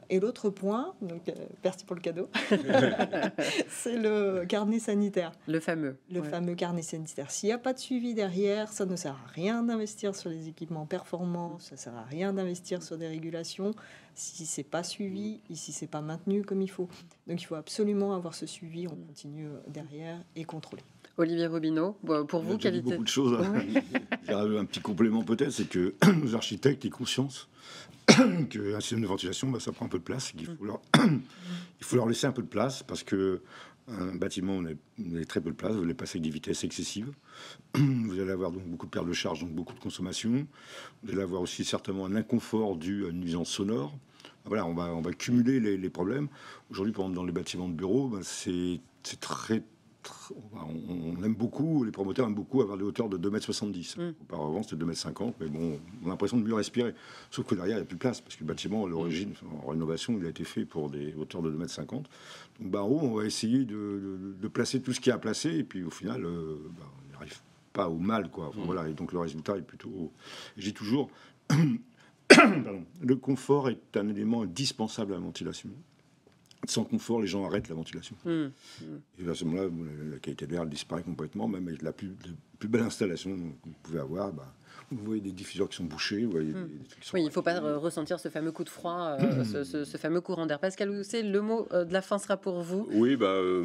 Et l'autre point, donc, merci pour le cadeau, c'est le carnet sanitaire. Le fameux. Le fameux carnet sanitaire. S'il n'y a pas de suivi derrière, ça ne sert à rien d'investir sur les équipements performants, ça ne sert à rien d'investir sur des régulations si ce n'est pas suivi, si ce n'est pas maintenu comme il faut. Donc il faut absolument avoir ce suivi, on continue derrière et contrôler. Olivier Robineau, pour vous, qualité... Beaucoup de choses. Un petit complément peut-être, c'est que nos architectes aient conscience qu'un système de ventilation, ça prend un peu de place, qu'il faut leur laisser un peu de place, parce que un bâtiment, vous avez très peu de place, vous allez passer avec des vitesses excessives, vous allez avoir donc beaucoup de pertes de charge, donc beaucoup de consommation, vous allez avoir aussi certainement un inconfort dû à une nuisance sonore. Voilà, on va cumuler les problèmes. Aujourd'hui, par exemple, dans les bâtiments de bureaux, c'est très on aime beaucoup, les promoteurs aiment beaucoup avoir des hauteurs de 2,70 m. Auparavant, c'était 2,50 m, mais bon, on a l'impression de mieux respirer. Sauf que derrière, il n'y a plus de place, parce que le bâtiment, à l'origine, en rénovation, il a été fait pour des hauteurs de 2,50 m. Donc, en haut, on va essayer de placer tout ce qu'il y a à placer, et puis au final, on n'y arrive pas au mal, quoi. Enfin, voilà, et donc le résultat est plutôt... J'ai toujours... Pardon. Le confort est un élément indispensable à la ventilation. Sans confort, les gens arrêtent la ventilation. Et à ce moment-là, la qualité de l'air disparaît complètement, même avec la plus belle installation que vous pouvez avoir. Vous voyez des diffuseurs qui sont bouchés. Vous voyez des trucs qui sont il ne faut pas ressentir ce fameux coup de froid, ce fameux courant d'air. Pascal Housset, le mot de la fin sera pour vous. Oui,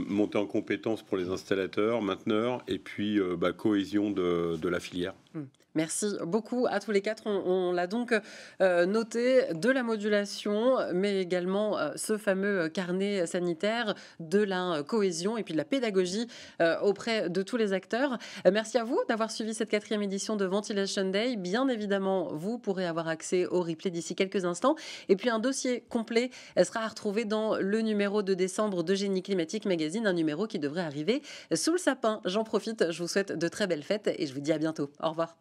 monter en compétence pour les installateurs, mainteneurs, et puis cohésion de la filière. Merci beaucoup à tous les quatre. On l'a donc noté, de la modulation, mais également ce fameux carnet sanitaire, de la cohésion et puis de la pédagogie auprès de tous les acteurs. Merci à vous d'avoir suivi cette 4e édition de Ventilation Day. Bien évidemment, vous pourrez avoir accès au replay d'ici quelques instants. Et puis un dossier complet sera à retrouver dans le numéro de décembre de Génie Climatique Magazine, un numéro qui devrait arriver sous le sapin. J'en profite, je vous souhaite de très belles fêtes et je vous dis à bientôt. Au revoir.